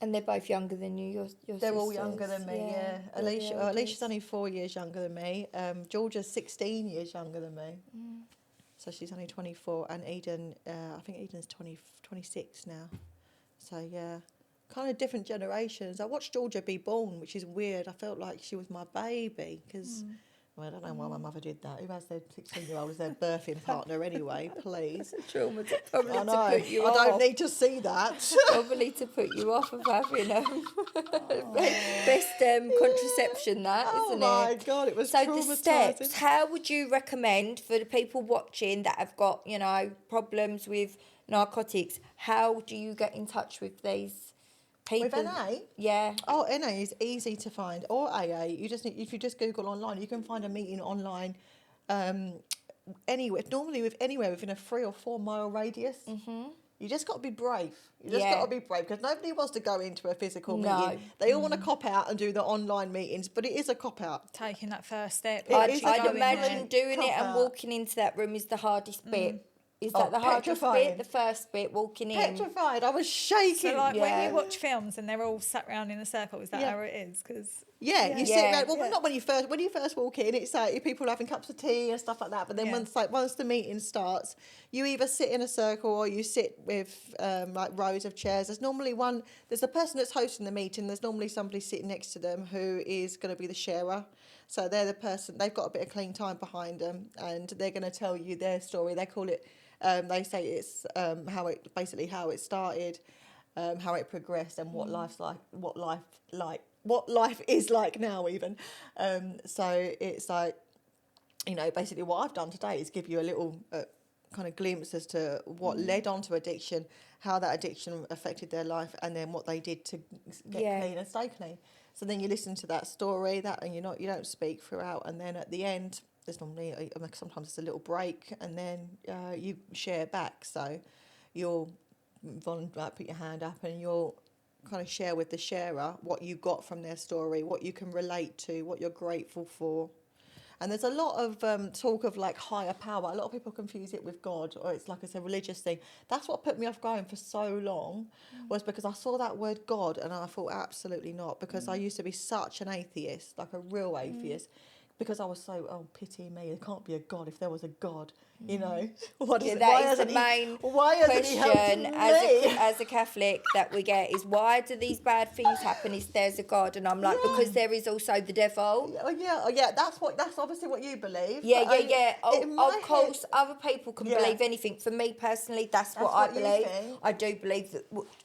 And they're both younger than you. Your They're sisters. all younger than me, yeah. They're the Alicia's eldest. only 4 years younger than me. Georgia's 16 years younger than me. So she's only 24. And Eden, I think Eden's 26 now. So, yeah, kind of different generations. I watched Georgia be born, which is weird. I felt like she was my baby because... Well, I don't know why my mother did that. Who has their 16-year-old as their birthing partner anyway, please? Trauma to, probably I to know. put you I off. don't need to see that. Probably to put you off of having best contraception, that, Oh isn't my it? God, it was So traumatising. the steps, how would you recommend for the people watching that have got, you know, problems with narcotics? How do you get in touch with these people? With NA? Yeah. Oh, NA is easy to find, or AA. If you just Google online, you can find a meeting online anywhere. Normally anywhere within a 3 or 4 mile radius. You just got to be brave. You just got to be brave, because nobody wants to go into a physical meeting. They all want to cop out and do the online meetings, but it is a cop out. Taking that first step. I'd imagine doing it and cop-out. walking into that room is the hardest bit. Is that Oh, the hardest petrifying. bit? The first bit, walking in. Petrified. I was shaking. So, like, when you watch films and they're all sat round in a circle, is that how it is? Because you sit around. Well, not when you first walk in. It's like people having cups of tea and stuff like that. But then once the meeting starts, you either sit in a circle or you sit with like rows of chairs. There's normally one. There's the person that's hosting the meeting. There's normally somebody sitting next to them who is going to be the sharer. So they're the person. They've got a bit of clean time behind them, and they're going to tell you their story. They call it. They say it's how it started, how it progressed, and what life's like, what life is like now even. So it's like, you know, basically what I've done today is give you a little kind of glimpse as to what led on to addiction, how that addiction affected their life, and then what they did to get clean and stay clean. So then you listen to that story, and you don't speak throughout, and then at the end, there's normally sometimes it's a little break, and then you share back. So you'll put your hand up, and you'll kind of share with the sharer what you got from their story, what you can relate to, what you're grateful for. And there's a lot of talk of like higher power. A lot of people confuse it with God, or it's like it's a religious thing. That's what put me off going for so long, was because I saw that word God and I thought absolutely not, because I used to be such an atheist, like a real atheist. Because I was so, pity me, there can't be a God if there was a God, you know. That is the main question as a Catholic that we get is, why do these bad things happen if there's a God? And I'm like, because there is also the devil. That's obviously what you believe. Of course, other people can believe anything. For me personally, that's what I believe. I do believe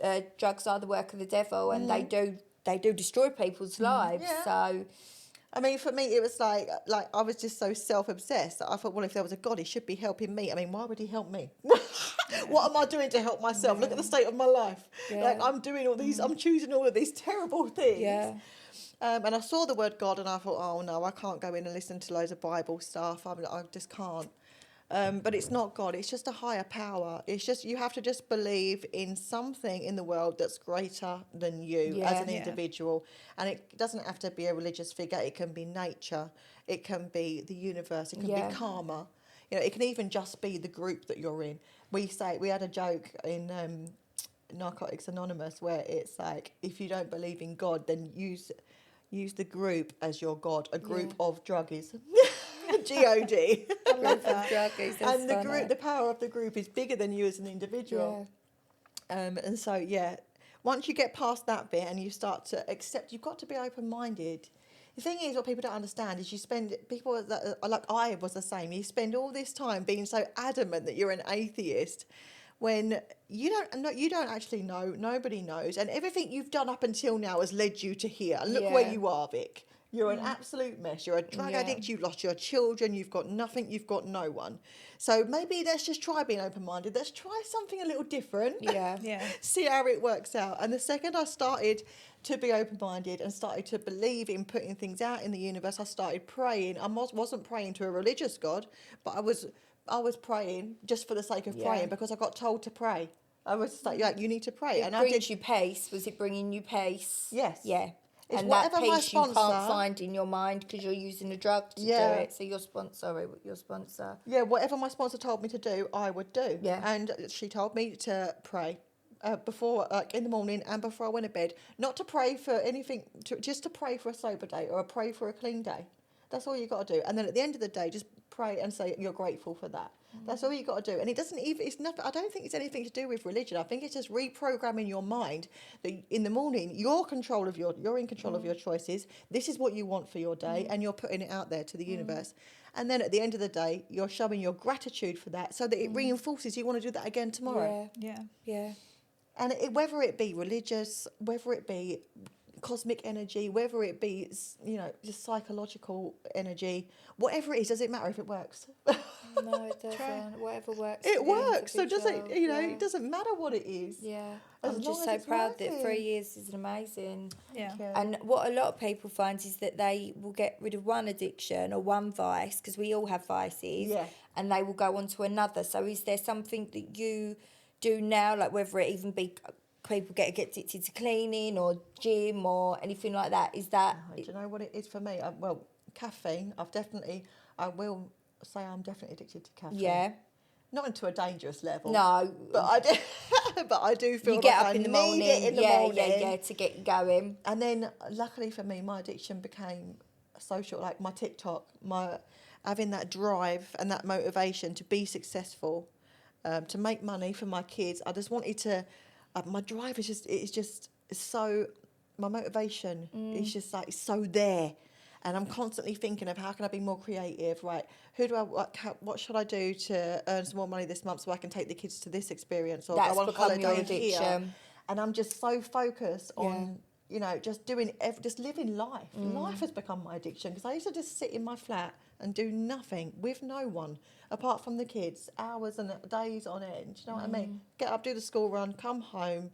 that drugs are the work of the devil, and they do destroy people's lives. So... I mean, for me, it was like I was just so self-obsessed that I thought, well, if there was a God, he should be helping me. I mean, why would he help me? What am I doing to help myself? Look at the state of my life. Like, I'm doing all these, I'm choosing all of these terrible things. Yeah. And I saw the word God and I thought, oh no, I can't go in and listen to loads of Bible stuff. I just can't. But it's not God, it's just a higher power. It's just, you have to just believe in something in the world that's greater than you as an individual. And it doesn't have to be a religious figure, it can be nature, it can be the universe, it can be karma. You know, it can even just be the group that you're in. We had a joke in Narcotics Anonymous where it's like, if you don't believe in God, then use the group as your God, a group of druggies. G-O-D. I love that. Druggies, that's And funny. the power of the group is bigger than you as an individual. And so, once you get past that bit and you start to accept, you've got to be open-minded. The thing is, what people don't understand is people that are like I was the same, you spend all this time being so adamant that you're an atheist when you don't actually know, nobody knows, and everything you've done up until now has led you to here. And look where you are, Vic. You're an absolute mess. You're a drug addict. You've lost your children. You've got nothing. You've got no one. So maybe let's just try being open-minded. Let's try something a little different. Yeah. See how it works out. And the second I started to be open-minded and started to believe in putting things out in the universe, I started praying. I wasn't praying to a religious God, but I was praying just for the sake of praying because I got told to pray. I was just like, you need to pray. It brings you pace. Was it bringing you pace? Yes. Yeah. It's and that whatever my peace you can't sponsor- find in your mind because you're using a drug to do it. So your sponsor. Yeah, whatever my sponsor told me to do, I would do. Yeah. And she told me to pray before, like in the morning and before I went to bed. Not to pray for anything, just to pray for a sober day or pray for a clean day. That's all you got to do. And then at the end of the day, just pray and say you're grateful for that. That's all you got to do. And it doesn't even, it's nothing, I don't think it's anything to do with religion. I think it's just reprogramming your mind that in the morning, you're in control of your choices. This is what you want for your day. And you're putting it out there to the universe. And then at the end of the day, you're showing your gratitude for that so that it reinforces you want to do that again tomorrow. Yeah. And whether it be religious, whether it be cosmic energy, whether it be, just psychological energy, whatever it is, does it matter if it works? No, it doesn't. Whatever works. It works. So does it, it doesn't matter what it is. Yeah. As I'm long just as so it's proud that working. 3 years is amazing. Yeah. And what a lot of people find is that they will get rid of one addiction or one vice, because we all have vices, and they will go on to another. So is there something that you do now, like whether it even be people get addicted to cleaning or gym or anything like that? Is that... Do you know what it is for me? Caffeine, I will say I'm definitely addicted to caffeine. Yeah. Not into a dangerous level. No. But I do feel you get like up I in the need morning. it in the morning. Yeah, to get you going. And then, luckily for me, my addiction became social, like my TikTok, having that drive and that motivation to be successful, to make money for my kids. I just wanted to, my drive is just so, my motivation is just like so there. And I'm constantly thinking of how can I be more creative, right? What should I do to earn some more money this month so I can take the kids to this experience or That's go on become your holiday here? addiction. And I'm just so focused on, just just living life. Life has become my addiction because I used to just sit in my flat and do nothing with no one apart from the kids, hours and days on end. You know what I mean? Get up, do the school run, come home,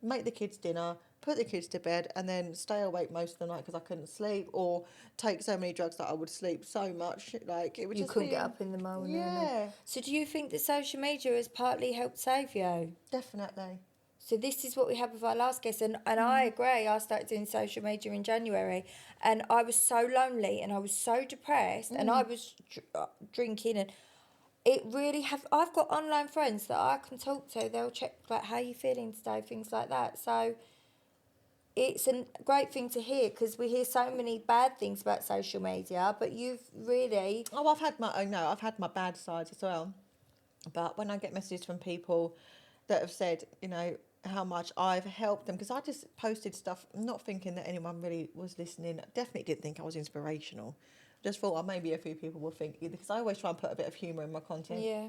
make the kids dinner, put the kids to bed, and then stay awake most of the night because I couldn't sleep, or take so many drugs that I would sleep so much. Like it would You just couldn't be, get up in the morning. Yeah, So do you think that social media has partly helped save you? definitely. So this is what we had with our last guest, and I agree. I started doing social media in January, and I was so lonely and I was so depressed, and I was drinking, and it really I've got online friends that I can talk to. They'll check like how you feeling today, things like that. So it's a great thing to hear because we hear so many bad things about social media, but you've really... Oh, I've had my bad sides as well. But when I get messages from people that have said, how much I've helped them, because I just posted stuff not thinking that anyone really was listening. I definitely didn't think I was inspirational. Just thought maybe a few people will think, because I always try and put a bit of humour in my content. Yeah.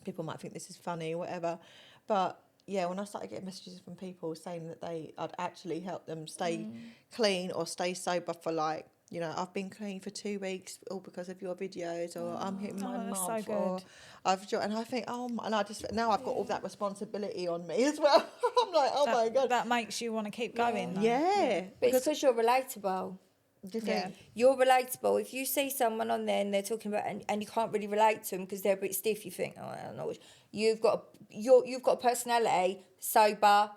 People might think this is funny or whatever. But yeah, when I started getting messages from people saying that I'd actually helped them stay clean or stay sober for like You know, I've been clean for 2 weeks all because of your videos, or I'm hitting my that's so month, good. or and I think, and I just now I've got all that responsibility on me as well. I'm like, oh my God. That makes you want to keep going, though. Yeah. But it's because you're relatable. Do you Yeah. think? You're relatable. If you see someone on there and they're talking about, and you can't really relate to them because they're a bit stiff, you think, oh, I don't know. You've got a personality, sober,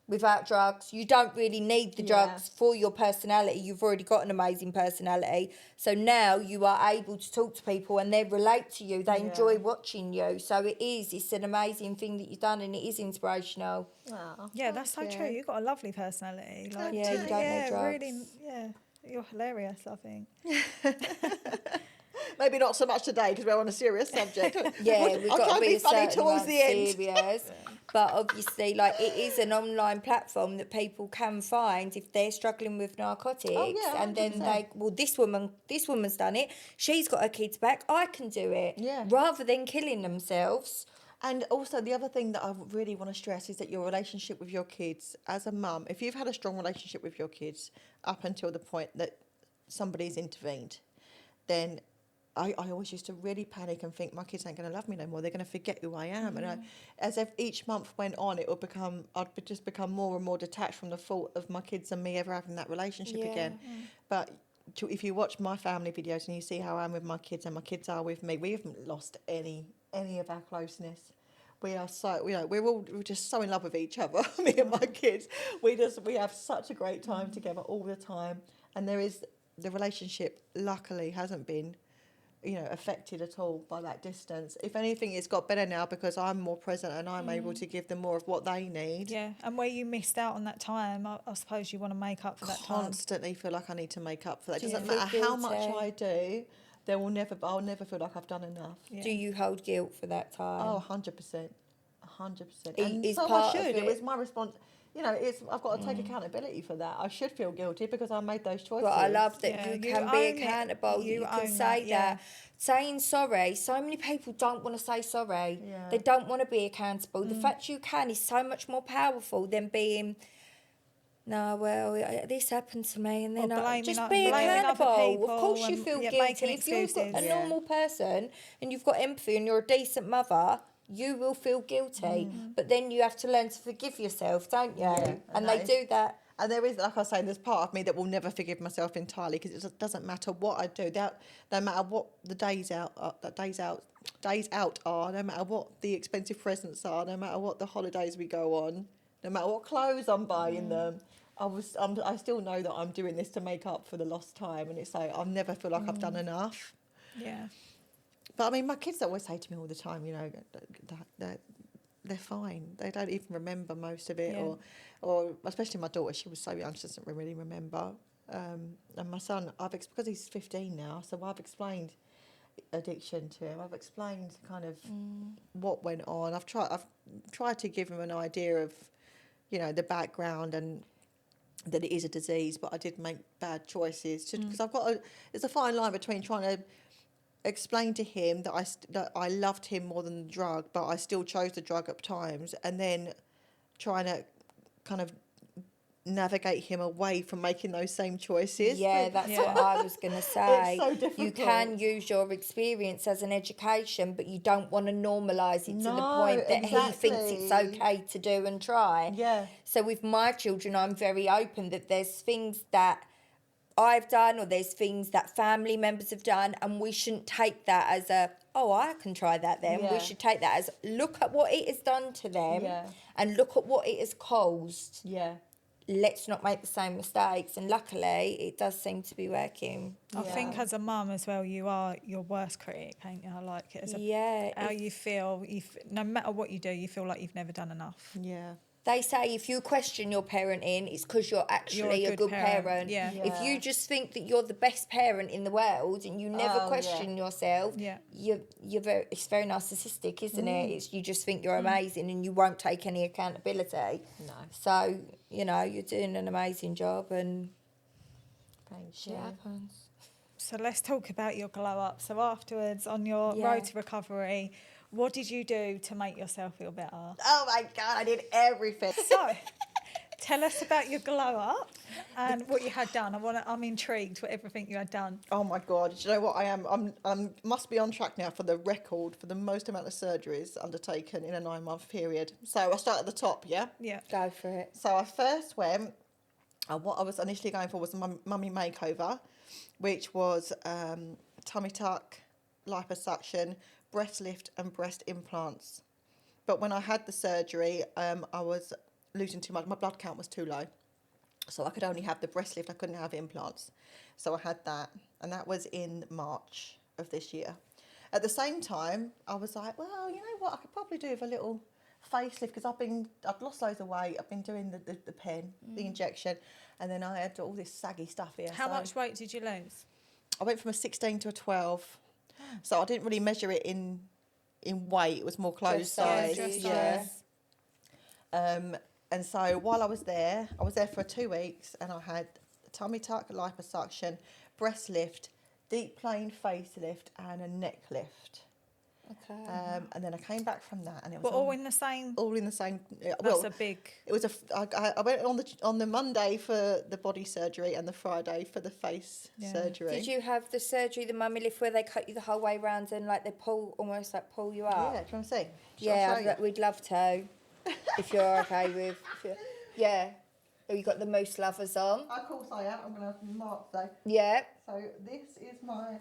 without drugs. You don't really need the drugs for your personality. You've already got an amazing personality. So now you are able to talk to people and they relate to you. They enjoy watching you. So it's an amazing thing that you've done, and it is inspirational. Oh, Yeah, that's so true. You've got a lovely personality. Like, Yeah, you don't need drugs. really, yeah. You're hilarious, I think. Maybe not so much today because we're on a serious subject. Yeah, we've I'll got try to and be be funny certain towards amount the end. serious. But obviously, like, it is an online platform that people can find if they're struggling with narcotics. Oh, yeah, and then 100%. this woman's done it. She's got her kids back. I can do it. Yeah. Rather than killing themselves. And also the other thing that I really want to stress is that your relationship with your kids as a mum, if you've had a strong relationship with your kids up until the point that somebody's intervened, then I always used to really panic and think my kids ain't going to love me no more. They're going to forget who I am. And as if each month went on, I'd just become more and more detached from the thought of my kids and me ever having that relationship again. But if you watch my family videos and you see how I am with my kids and my kids are with me, we haven't lost any of our closeness. We are so, we're just so in love with each other, me and my kids. We have such a great time together all the time. And the relationship luckily hasn't been, affected at all by that distance. If anything, it's got better now because I'm more present and I'm able to give them more of what they need. Yeah, and where you missed out on that time, I suppose you want to make up for that time. Constantly feel like I need to make up for that. It Do you doesn't feel matter how much guilty? I do, I'll never feel like I've done enough. Yeah. Do you hold guilt for that time? Oh, 100%. 100%. It And is so part I of should. It it. was my response. I've got to take accountability for that. I should feel guilty because I made those choices. But I love that Yeah, you you can own be it. accountable. You You can own say that, yeah. that. Saying sorry, so many people don't want to say sorry. Yeah. They don't want to be accountable. The fact you can is so much more powerful than being, no, well, this happened to me, and then blaming just o- be blaming other accountable. people Of course, you and, feel yeah, guilty. making If you're excuses. a Yeah. normal person and you've got empathy and you're a decent mother, you will feel guilty. But then you have to learn to forgive yourself, don't you? Yeah, And and they that do that. And there is, like I say, there's part of me that will never forgive myself entirely because it doesn't matter what I do. No matter what the days out are, no matter what the expensive presents are, no matter what the holidays we go on, no matter what clothes I'm buying them, I still know that I'm doing this to make up for the lost time. And it's like I never feel like I've done enough. Yeah. But I mean, my kids always say to me all the time, that they're fine. They don't even remember most of it, Yeah. or especially my daughter. She was so young, she doesn't really remember. And my son, because he's 15 now, so I've explained addiction to him. I've explained kind of what went on. I've tried to give him an idea of, the background and that it is a disease. But I did make bad choices because there's a fine line between trying to explain to him that I loved him more than the drug, but I still chose the drug at times, and then trying to kind of navigate him away from making those same choices. Yeah, that's what I was going to say. It's so difficult. You can use your experience as an education, but you don't want to normalise it to the No, point that exactly. he thinks it's okay to do and try. Yeah. So with my children, I'm very open that there's things that I've done or there's things that family members have done, and we shouldn't take that as I can try that then. Yeah. We should take that as, look at what it has done to them and look at what it has caused. Yeah. Let's not make the same mistakes. And luckily, it does seem to be working. I think as a mum as well, you are your worst critic, ain't you? I like it. How you feel, no matter what you do, you feel like you've never done enough. Yeah. They say if you question your parenting, it's because you're actually a good parent. Yeah. If you just think that you're the best parent in the world and you never question yourself, it's very narcissistic, isn't it? It's you just think you're amazing and you won't take any accountability. No. So, you're doing an amazing job and Thank shit you. happens. So let's talk about your glow up. So afterwards, on your Yeah. road to recovery, what did you do to make yourself feel better? Oh my God, I did everything. So, Tell us about your glow up and what you had done. I'm intrigued with everything you had done. Oh my God! Do you know what I am? I'm must be on track now for the record for the most amount of surgeries undertaken in a 9-month period. So I'll start at the top. Yeah. Yeah. Go for it. So I first went. What I was initially going for was the mummy makeover, which was tummy tuck, liposuction, breast lift, and breast implants. But when I had the surgery, I was losing too much. My blood count was too low. So I could only have the breast lift. I couldn't have implants. So I had that. And that was in March of this year. At the same time, I was like, well, you know what? I could probably do with a little facelift because I've lost loads of weight. I've been doing the pen, the injection. And then I had all this saggy stuff here. How much weight did you lose? I went from a 16 to a 12. So I didn't really measure it in weight. It was more clothes size. Yeah. And so while I was there for 2 weeks, and I had tummy tuck, liposuction, breast lift, deep plane facelift, and a neck lift. Okay. And then I came back from that, and it was But all in the same. all in the same. That's a big. It was I went on the Monday for the body surgery and the Friday for the face surgery. Did you have the surgery, the mummy lift, where they cut you the whole way round and like they pull you up? Yeah, do you want to see? We'd love to. If you're okay with. Yeah. Oh, you got the moose lovers on. Of course I am. I'm going to mark though. Yeah. So this is my.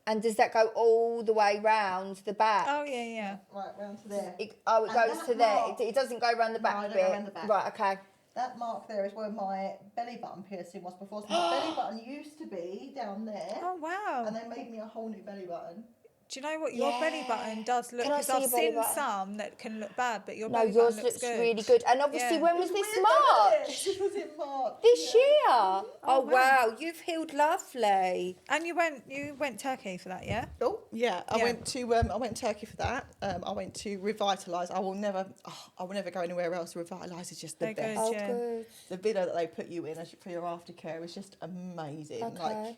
And does that go all the way round the back? Oh yeah. Right, round to there. It goes to there. It doesn't go round the back No, I don't bit. go round the back. Right, okay. That mark there is where my belly button piercing was before. So my belly button used to be down there. Oh wow. And they made me a whole new belly button. Do you know what your belly button does look? Can I Because see I've your belly seen button? some that can look bad, but your No, belly yours button looks good. really good. And obviously, Yeah. when was this Weird, though, isn't it? March? This was in March. This year. Oh wow. wow, you've healed lovely. And you went Turkey for that, yeah? Oh yeah, I Yeah. went to Turkey for that. I went to Revitalise. I will never go anywhere else. Revitalise is just the They're best. good. Oh, Yeah. good. The video that they put you in for your aftercare is just amazing. Okay. Like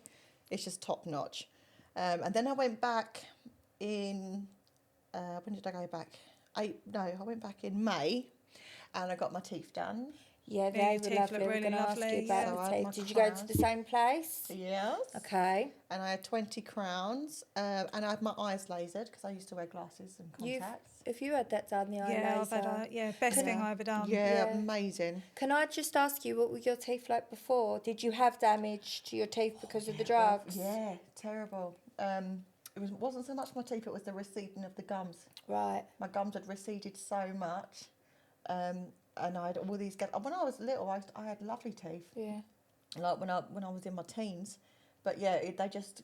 it's just top notch. And then I went back in. When did I go back? I went back in May, and I got my teeth done. Yeah, Yeah, they your were teeth lovely. look We're really going to ask lovely, you yeah. about So I the had teeth. my Did you go to crowns. the same place? Yes. Okay. And I had 20 crowns, and I had my eyes lasered because I used to wear glasses and contacts. If you had that done, the eye Yeah, I've laser. had best thing I ever done. Yeah, Yeah. amazing. Can I just ask you, what were your teeth like before? Did you have damage to your teeth because of the drugs? Yeah, terrible. It wasn't so much my teeth; it was the receding of the gums. Right. My gums had receded so much, and I had all these. When I was little, I had lovely teeth. Yeah. Like when I was in my teens, but yeah, they just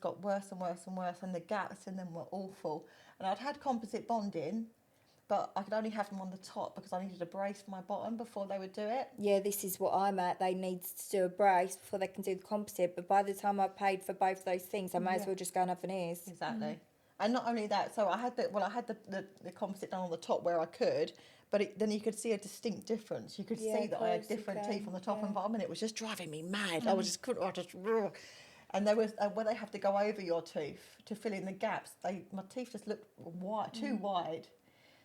got worse and worse and worse, and the gaps in them were awful. And I'd had composite bonding, but I could only have them on the top because I needed a brace for my bottom before they would do it. Yeah, this is what I'm at. They need to do a brace before they can do the composite. But by the time I've paid for both those things, I may as well just go and have veneers. Exactly. And not only that, so I had the composite done on the top where I could, but then you could see a distinct difference. You could Yeah, see of that I had course you different can, teeth on the top yeah. and bottom, and it was just driving me mad. I and there was where they have to go over your tooth to fill in the gaps. My teeth just looked too wide.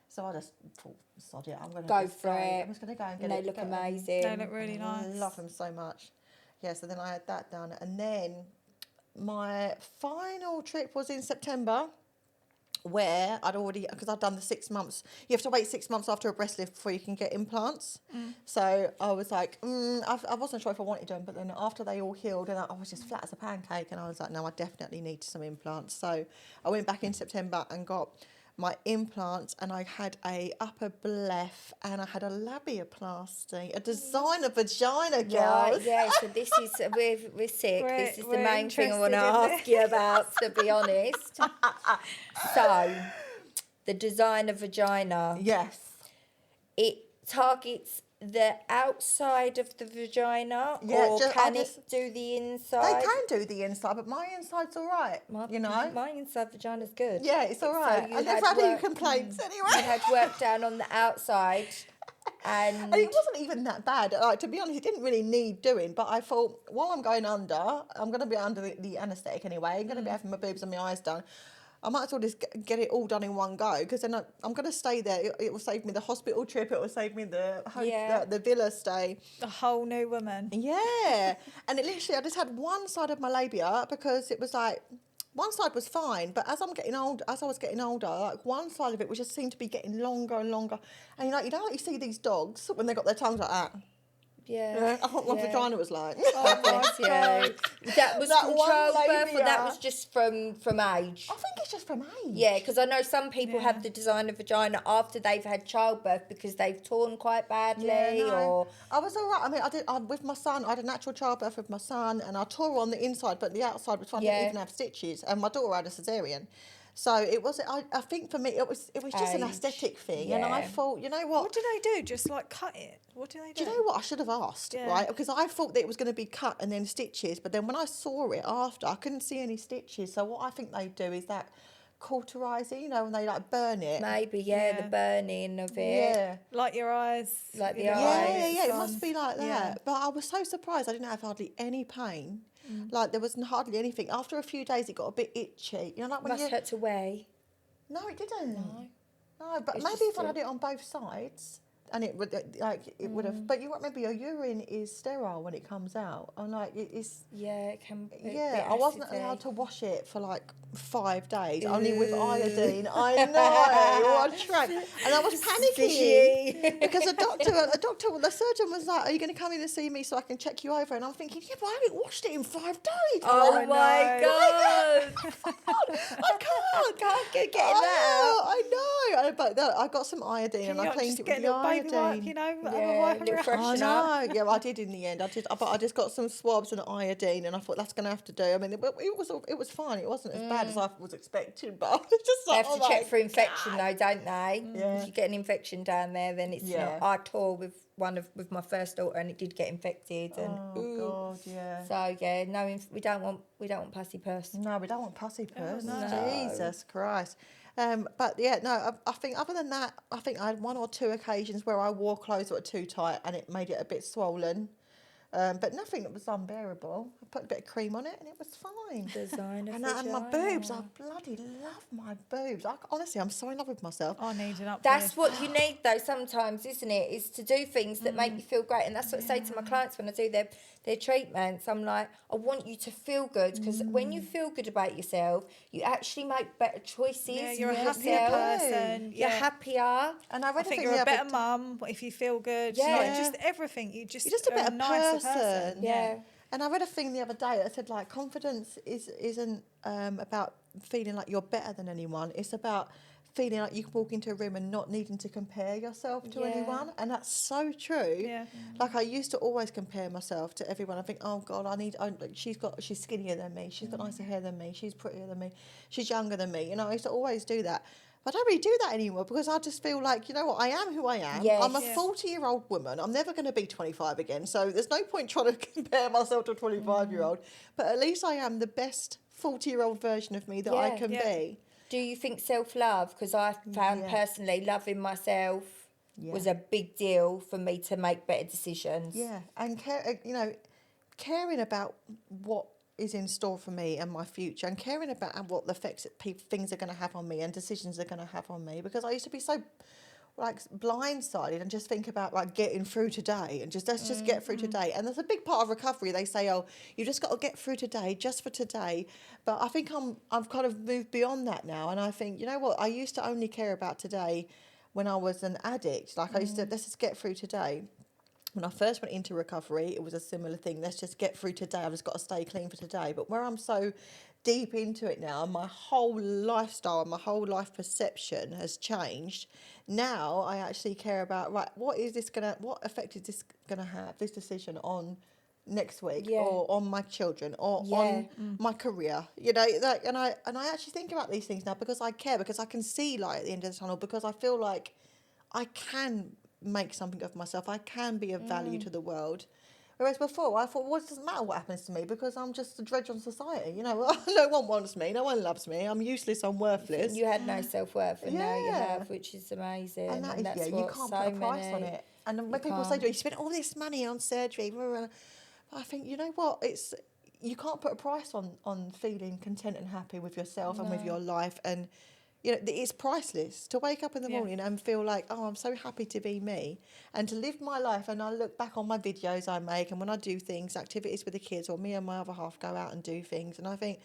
So I just thought, sod it, I'm going to Go for it. I'm just going to go and get And it. they look get them. amazing. They look really nice. I love them so much. Yeah, so then I had that done. And then my final trip was in September, where because I'd done the 6 months. You have to wait 6 months after a breast lift before you can get implants. So I was like, I wasn't sure if I wanted them, but then after they all healed, and I was just flat as a pancake, and I was like, no, I definitely need some implants. So I went back in September and got my implants, and I had a upper bleph, and I had a labiaplasty, a designer vagina, girls. Right, yeah, so this is, we're sick. This is the We're main thing I want to interested in ask you about, to be honest. So, the designer vagina, Yes. it targets the outside of the vagina, Yeah, or can it do the They inside? can do the inside, but my inside's all right, My inside vagina's good. Yeah, it's all right. you And had I've had a few work- complaints You anyway. had work done on the outside, and And it wasn't even that bad. Like, to be honest, it didn't really need doing. But I thought, while I'm going under, I'm going to be under the anaesthetic anyway. I'm going to be having my boobs and my eyes done. I might as well just get it all done in one go, because then I'm going to stay there. It will save me the hospital trip. It will save me the villa stay. A whole new woman. Yeah. And it literally, I just had one side of my labia, because it was like, one side was fine, but as I was getting older, like one side of it was just seemed to be getting longer and longer. And you see these dogs when they got their tongues like that. Yeah. I thought my vagina was like. Oh, bless you. That was from childbirth, or that was just from age? I think it's just from age. Yeah, because I know some people have the designer vagina after they've had childbirth because they've torn quite badly. Or I was all right. I mean, with my son, I had a natural childbirth with my son, and I tore on the inside, but the outside was fine. I didn't even have stitches, and my daughter had a cesarean. So it was. I think for me, it was just an aesthetic thing, and I thought, you know what? What do they do? Just like cut it? What do they do? Do you know what? I should have asked, right? Because I thought that it was going to be cut and then stitches, but then when I saw it after, I couldn't see any stitches. So what I think they do is that cauterizing, you know, when they like burn it. Maybe, the burning of it. Yeah. Like your eyes. Like the eyes. Yeah, it must be like that. Yeah. But I was so surprised I didn't have hardly any pain. Like there wasn't hardly anything. After a few days, it got a bit itchy. You know, like when must hurt to weigh. No, it didn't. No, but maybe if I had it on both sides, and it would would have. But you remember your urine is sterile when it comes out, and like it's. Yeah, it can. I wasn't allowed to wash it for like 5 days, only with iodine. I know, what a track. And I was panicking because the surgeon was like, "Are you going to come in and see me so I can check you over?" And I'm thinking, "Yeah, but I haven't washed it in 5 days." Oh my god! I can't get that out. I know, but I got some iodine and I cleaned it with the iodine. Wipe, you know, Yeah, I did in the end. But I just got some swabs and iodine, and I thought that's going to have to do. I mean, it was fine. It wasn't as bad as I was expecting, but I was just like, they have to check for infection though, don't they? Yeah. If you get an infection down there, then it's not. I tore with my first daughter, and it did get infected. And God, yeah. So no, we don't want pussy purse. No, we don't want pussy purse. No. Jesus Christ. But I think other than that, I think I had 1 or 2 occasions where I wore clothes that were too tight and it made it a bit swollen. But nothing that was unbearable. I put a bit of cream on it and it was fine. Designer and my boobs, I bloody love my boobs. Honestly, I'm so in love with myself. I need an upgrade. That's what you need though sometimes, isn't it? Is to do things that make you feel great. And that's what I say to my clients when I do their treatments. I'm like, I want you to feel good, because when you feel good about yourself, you actually make better choices. Yeah, you're a happier person. You're happier. And I think you're a better mum if you feel good. Yeah. Like, just everything. You're just a better nicer person. Yeah. And I read a thing the other day that said, like, confidence isn't about feeling like you're better than anyone. It's about feeling like you can walk into a room and not needing to compare yourself to anyone. And that's so true. Yeah. Like, I used to always compare myself to everyone. I think, oh God, she's skinnier than me, she's got nicer hair than me, she's prettier than me, she's younger than me. You know, I used to always do that. But I don't really do that anymore, because I just feel like, you know what, I am who I am. Yes. I'm a 40-year-old woman. I'm never going to be 25 again. So there's no point trying to compare myself to a 25-year-old. But at least I am the best 40-year-old version of me that I can be. Do you think self-love? Because I found personally loving myself was a big deal for me to make better decisions. Yeah, and caring about what is in store for me and my future, and caring about what the effects that things are going to have on me and decisions are going to have on me. Because I used to be so like blindsided and just think about like getting through today and let's just get through today. And there's a big part of recovery. They say, oh, you just got to get through today, just for today. But I think I've kind of moved beyond that now. And I think, you know what, I used to only care about today when I was an addict. Like I used to, let's just get through today. When I first went into recovery, it was a similar thing. Let's just get through today. I've just got to stay clean for today. But where I'm so deep into it now, my whole lifestyle and my whole life perception has changed. Now I actually care about, right, what effect is this gonna have, this decision, on next week or on my children or on my career, you know, like, and I actually think about these things now because I care, because I can see light at the end of the tunnel, because I feel like I can make something of myself. I can be of value to the world. Whereas before, I thought, well, it doesn't matter what happens to me because I'm just a dredge on society. You know, no one wants me. No one loves me. I'm useless. I'm worthless. You had no self-worth, and now you have, which is amazing. And that's what you can't put a price on it. And when people say, you spent all this money on surgery, I think, you know what, you can't put a price on feeling content and happy with yourself and with your life. And, you know, it's priceless to wake up in the morning and feel like, oh, I'm so happy to be me and to live my life. And I look back on my videos I make, and when I do things, activities with the kids, or me and my other half go out and do things, and I think,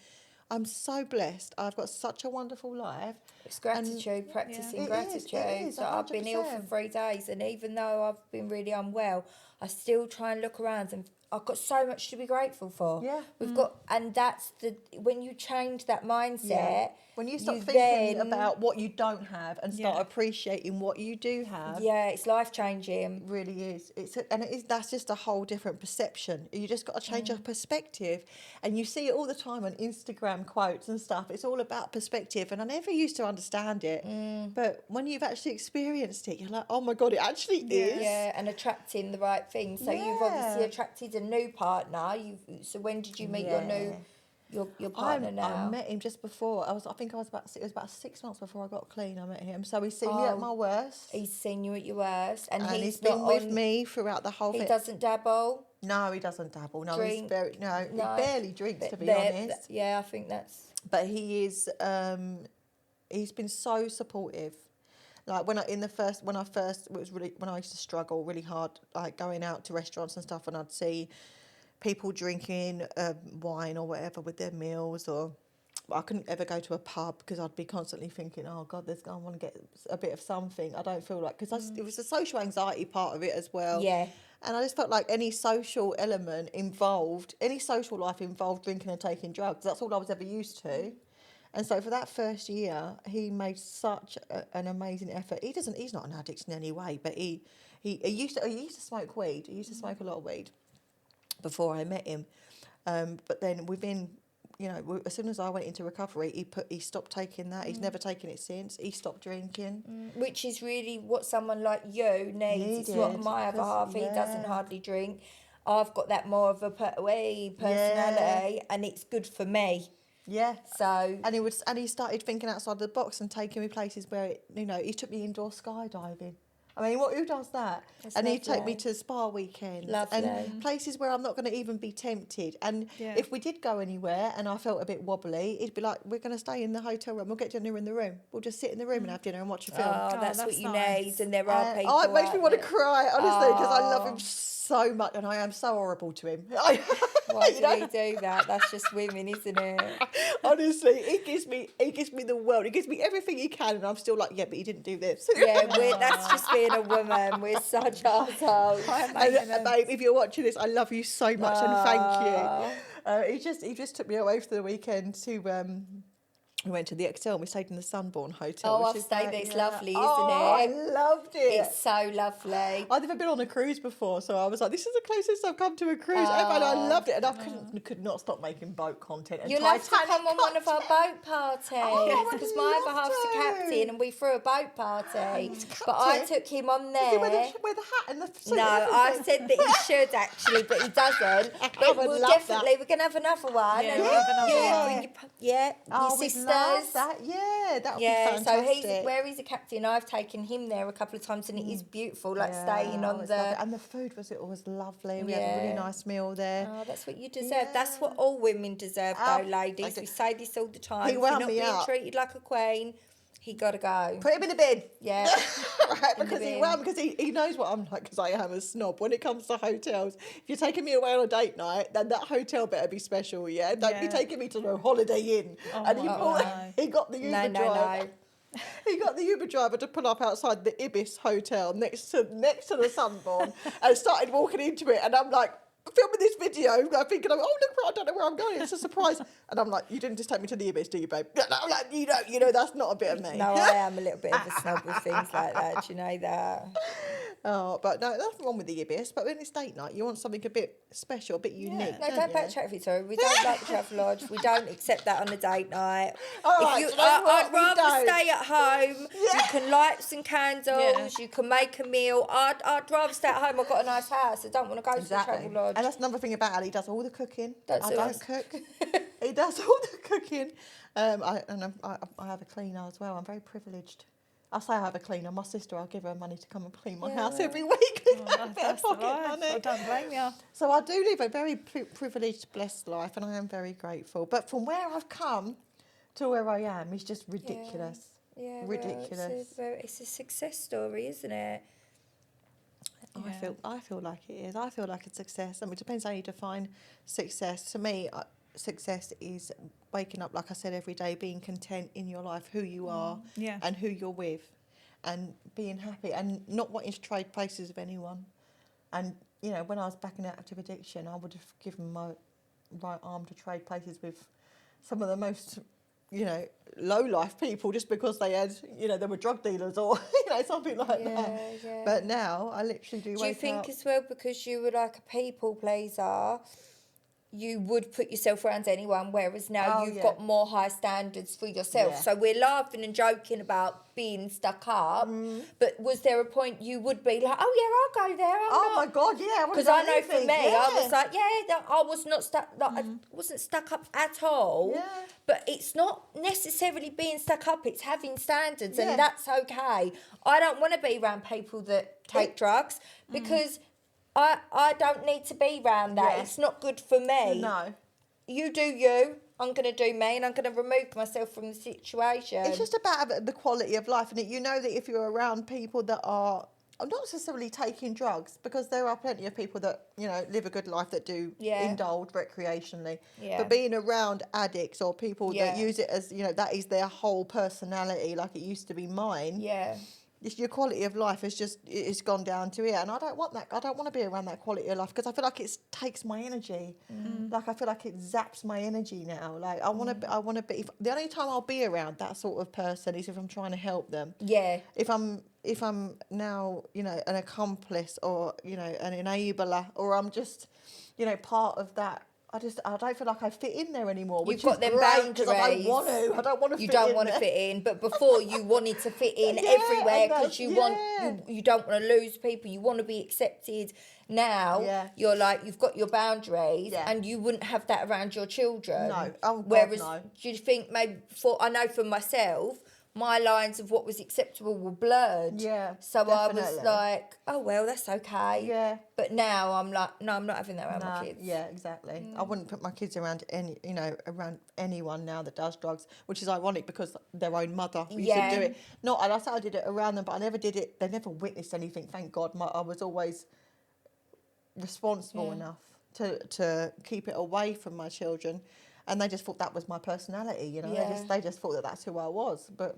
I'm so blessed. I've got such a wonderful life. It's gratitude, practicing gratitude. It is, so I've been ill for 3 days, and even though I've been really unwell, I still try and look around, and I've got so much to be grateful for. Yeah. We've got, and that's when you change that mindset. When you stop thinking about what you don't have and start appreciating what you do have. Yeah, it's life changing. It really is. That's just a whole different perception. You just got to change your perspective. And you see it all the time on Instagram quotes and stuff. It's all about perspective. And I never used to understand it. But when you've actually experienced it, you're like, oh my God, it actually is. Yeah, and attracting the right things. So you've obviously attracted a new partner. So when did you meet your new... Your partner now? I met him just before. It was about 6 months before I got clean. I met him, so he's seen me at my worst. He's seen you at your worst, and he's been with me throughout the whole. He doesn't dabble. No, he doesn't dabble. No, Drink. he barely drinks, to be honest. Yeah, I think that's. But he is. He's been so supportive. Like when I used to struggle really hard, like going out to restaurants and stuff, and I'd see people drinking wine or whatever with their meals, or I couldn't ever go to a pub because I'd be constantly thinking, oh God, I want to get a bit of something. I don't feel like, because it was the social anxiety part of it as well. Yeah. And I just felt like any social element involved, any social life involved drinking and taking drugs. That's all I was ever used to. And so for that first year, he made such an amazing effort. He's not an addict in any way, but he used to smoke weed. He used to smoke a lot of weed before I met him, but then within, as soon as I went into recovery, he stopped taking that. He's never taken it since. He stopped drinking, which is really what someone like you needs. It's what my other half, he doesn't hardly drink. I've got that more of a personality, and it's good for me. Yeah. So and he started thinking outside the box and taking me places where he took me indoor skydiving. I mean, who does that? That's and lovely. he'd take me to spa weekends. Lovely. And places where I'm not going to even be tempted. And if we did go anywhere and I felt a bit wobbly, he'd be like, we're going to stay in the hotel room. We'll get dinner in the room. We'll just sit in the room and have dinner and watch a film. Oh, that's what you nice. need. And there are people. Oh, it makes me want to cry, honestly, because I love him so much, and I am so horrible to him. Why do we do that? That's just women, isn't it? Honestly, he gives me the world. He gives me everything he can, and I'm still like, yeah, but he didn't do this. Yeah, that's just being a woman. We're such assholes. And, babe, if you're watching this, I love you so much, and thank you. He just took me away for the weekend to. We went to the Excel and we stayed in the Sunborn Hotel. Oh, I've stayed there. It's lovely, isn't it? I loved it. It's so lovely. I'd never been on a cruise before, so I was like, this is the closest I've come to a cruise ever, and I loved it. And I could not stop making boat content. And You'll have to come on one of our boat parties, because my other half's the captain and we threw a boat party. But I took him on there. Does he wear the hat and the suit? No, I said that he should actually, but he doesn't. But we're going to have another one. Yeah, and we'll have another one. Your sisters. That. Yeah, that would be fantastic. So where he's a captain, I've taken him there a couple of times, and it is beautiful, staying on the... Lovely. And the food was lovely. We had a really nice meal there. Oh, that's what you deserve. Yeah. That's what all women deserve, though, ladies. We say this all the time. He wound me up. If you're not being treated like a queen, he got to go. Put him in the bin. Yeah. Right, because he knows what I'm like, because I am a snob. When it comes to hotels, if you're taking me away on a date night, then that hotel better be special, yeah? Don't be taking me to the Holiday Inn. And he got the Uber driver. He got the Uber driver to pull up outside the Ibis Hotel next to the Sunborn and started walking into it, and I'm like, filming this video, I'm thinking, oh look, I don't know where I'm going, it's a surprise. And I'm like, you didn't just take me to the Ibis, do you, babe? And I'm like, you know, that's not a bit of me. No, I am a little bit of a snob with things like that, do you know that? Oh, but no, nothing wrong with the Ibis. But when it's date night, you want something a bit special, a bit unique. No, don't backtrack, Victoria. We don't like the Travelodge. We don't accept that on a date night. I'd rather stay at home. Yeah. You can light some candles. You can make a meal. I'd rather stay at home. I've got a nice house. I don't want to go to the Travelodge. And that's another thing about Ali. He does all the cooking. I don't cook. cook. He does all the cooking. I have a cleaner as well. I'm very privileged. I say I have a cleaner. My sister, I'll give her money to come and clean my house every week. That's the life. I don't blame you. So I do live a very privileged, blessed life, and I am very grateful. But from where I've come to where I am is just ridiculous. Yeah, ridiculous. Well, it's a success story, isn't it? I feel like it is. I feel like it's success. I mean, it depends how you define success. To me, success is waking up, like I said, every day, being content in your life, who you are, and who you're with, and being happy, and not wanting to trade places with anyone. And you know, when I was back in active addiction, I would have given my right arm to trade places with some of the most, you know, low life people just because they had, you know, they were drug dealers or, you know, something like that. Yeah. But now I literally do wake up. Do you think as well, because you were like a people pleaser, you would put yourself around anyone, whereas now you've got more high standards for yourself. So we're laughing and joking about being stuck up, but was there a point you would be like, oh yeah, I'll go there, my God, yeah. Because I know for me, I was like, I was not stuck, I wasn't stuck up at all. Yeah. But it's not necessarily being stuck up, it's having standards, and that's okay. I don't want to be around people that take drugs because I don't need to be around that. It's not good for me. No. You do you. I'm going to do me, and I'm going to remove myself from the situation. It's just about the quality of life, and you know that if you're around people that are not necessarily taking drugs, because there are plenty of people that, you know, live a good life that do indulge recreationally. Yeah. But being around addicts or people that use it as, you know, that is their whole personality, like it used to be mine. Yeah. Your quality of life it's gone down to here, and I don't want that. I don't want to be around that quality of life because I feel like it takes my energy. Like I feel like it zaps my energy now. Like I want to be. The only time I'll be around that sort of person is if I'm trying to help them. Yeah. If I'm now, you know, an accomplice or, you know, an enabler, or I'm just, you know, part of that. I don't feel like I fit in there anymore. You've got them boundaries. I don't want to. I don't want to. You don't want to fit in, but before you wanted to fit in everywhere because you don't want to lose people. You want to be accepted. Now you're like, you've got your boundaries, and you wouldn't have that around your children. No. Oh, God, whereas, do you think maybe I know for myself, my lines of what was acceptable were blurred. Yeah. So definitely. I was like, oh, well, that's okay. Yeah. But now I'm like, no, I'm not having that around my kids. Yeah, exactly. I wouldn't put my kids around around anyone now that does drugs, which is ironic because their own mother used to do it. And I said I did it around them, but I never did it. They never witnessed anything, thank God. I was always responsible enough to keep it away from my children. And they just thought that was my personality, you know. Yeah. They just thought that that's who I was. But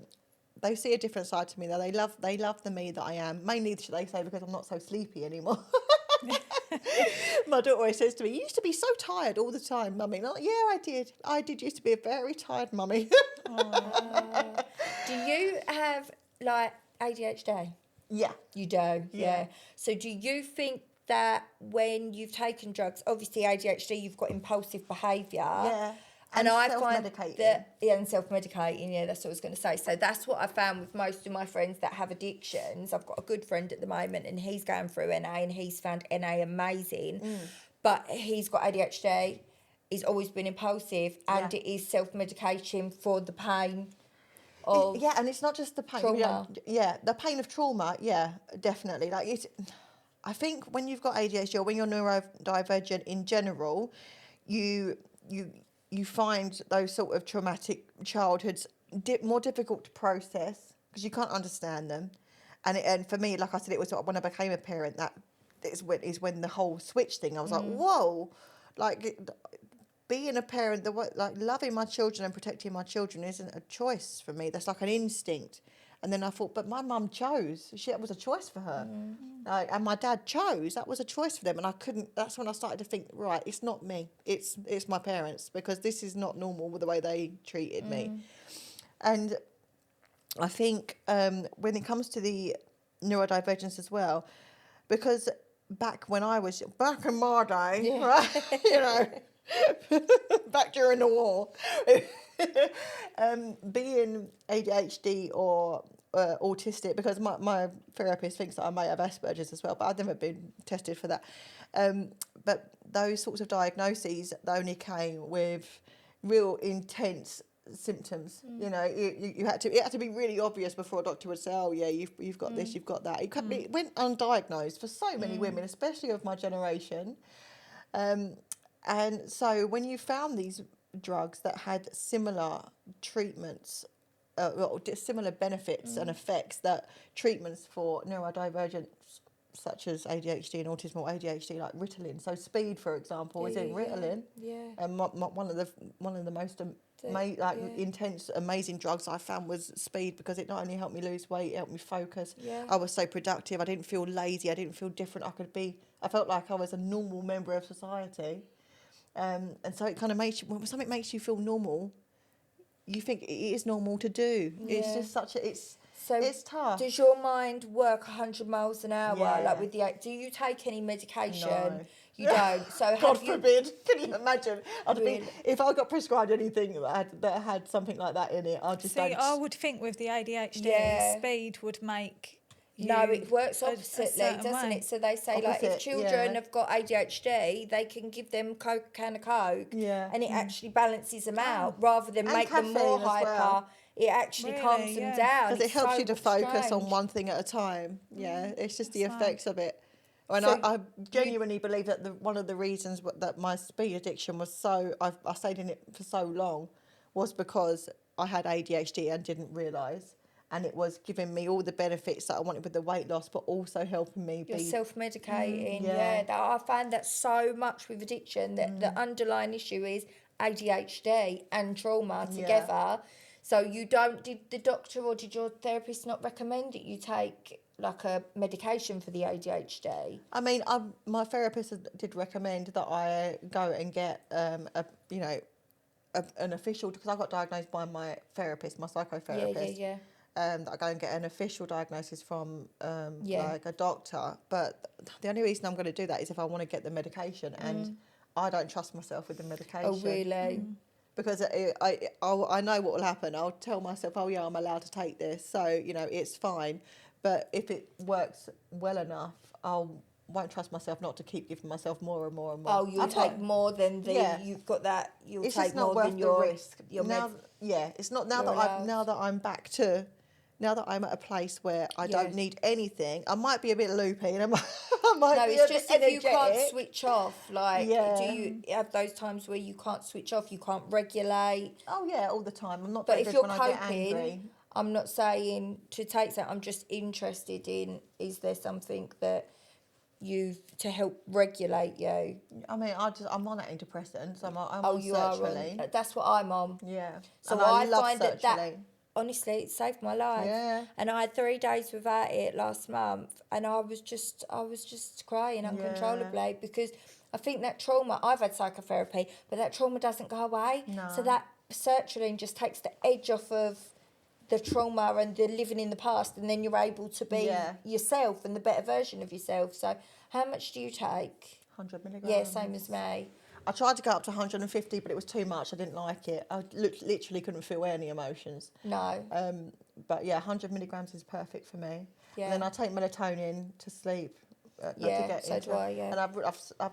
they see a different side to me. Though they love the me that I am. Mainly, should they say, because I'm not so sleepy anymore. My daughter always says to me, "You used to be so tired all the time, Mummy." And I'm like, yeah, I did. I did used to be a very tired mummy. Do you have like ADHD? Yeah, you do. Yeah. So do you think that when you've taken drugs, obviously ADHD, you've got impulsive behaviour. Yeah. And I find that, and self-medicating, that's what I was going to say. So that's what I found with most of my friends that have addictions. I've got a good friend at the moment, and he's going through NA, and he's found NA amazing. But he's got ADHD. He's always been impulsive, and it is self-medication for the pain of and it's not just the pain. Trauma. The pain of trauma, definitely. Like I think when you've got ADHD or when you're neurodivergent in general, you find those sort of traumatic childhoods more difficult to process because you can't understand them. And for me, like I said, it was when I became a parent that is when the whole switch thing. I was like, whoa, like being a parent, like loving my children and protecting my children isn't a choice for me. That's like an instinct. And then I thought, but my mum chose. That was a choice for her. And my dad chose. That was a choice for them. And I couldn't. That's when I started to think, right, it's not me. It's my parents, because this is not normal with the way they treated me. And I think when it comes to the neurodivergence as well, because back in my day, right, you know, back during the war, being ADHD or autistic, because my therapist thinks that I may have Asperger's as well, but I've never been tested for that. But those sorts of diagnoses only came with real intense symptoms. You know, you had to. It had to be really obvious before a doctor would say, "Oh yeah, you've got this, you've got that." It went undiagnosed for so many women, especially of my generation. And so when you found these drugs that had similar treatments, similar benefits and effects that treatments for neurodivergence such as ADHD and autism or ADHD, like Ritalin. So Speed, for example, is in Ritalin. Yeah. And one of the most intense, amazing drugs I found was Speed, because it not only helped me lose weight, it helped me focus. Yeah. I was so productive. I didn't feel lazy. I didn't feel different. I felt like I was a normal member of society. And so it kind of makes you, when something makes you feel normal, you think it is normal to do. Yeah. It's just it's tough. Does your mind work 100 miles an hour? Yeah. Like with do you take any medication? No. You don't. So God forbid. Can you imagine? If I got prescribed anything that had something like that in it, I'd just I would think with the ADHD, Speed would make. No, it works oppositely, doesn't it? So they say, like, if children have got ADHD, they can give them a can of Coke, and it actually balances them out rather than make them more hyper. Well. It actually calms them down. Because it helps you to focus on one thing at a time. Yeah, it's just the effects of it. And so I genuinely believe that one of the reasons that my speed addiction was I stayed in it for so long was because I had ADHD and didn't realise. And it was giving me all the benefits that I wanted with the weight loss, but also helping me You're self-medicating. I find that so much with addiction, that the underlying issue is ADHD and trauma together. So did the doctor or did your therapist not recommend that you take like a medication for the ADHD? I mean, my therapist did recommend that I go and get an official, because I got diagnosed by my therapist, my psychotherapist. That I go and get an official diagnosis from like a doctor. But the only reason I'm going to do that is if I want to get the medication, and I don't trust myself with the medication. Oh, really? Because I know what will happen. I'll tell myself, oh yeah, I'm allowed to take this, so it's fine. But if it works well enough, won't trust myself not to keep giving myself more and more and more. Oh, you'll take more than you've got that. You'll it's take just not more worth than the risk. It's not now that I'm back to. Now that I'm at a place where I don't need anything, I might be a bit loopy and I might be a bit energetic. No, it's just if you can't switch off. Like, do you have those times where you can't switch off, you can't regulate? Oh, yeah, all the time. I'm not but very if good you're when coping, I get angry. I'm not saying to take that. I'm just interested in, is there something that to help regulate you? I mean, I'm on antidepressants. I'm on sertraline. That's what I'm on. Yeah. So I find that honestly, it saved my life. Yeah. And I had 3 days without it last month, and I was just crying uncontrollably because I think that trauma. I've had psychotherapy, but that trauma doesn't go away. No. So that sertraline just takes the edge off of the trauma and the living in the past, and then you're able to be yourself and the better version of yourself. So, how much do you take? 100 milligrams. Yeah, same as me. I tried to go up to 150, but it was too much. I didn't like it. I literally couldn't feel any emotions. No. But yeah, 100 milligrams is perfect for me. Yeah. And then I take melatonin to sleep. So do I. Yeah. And I've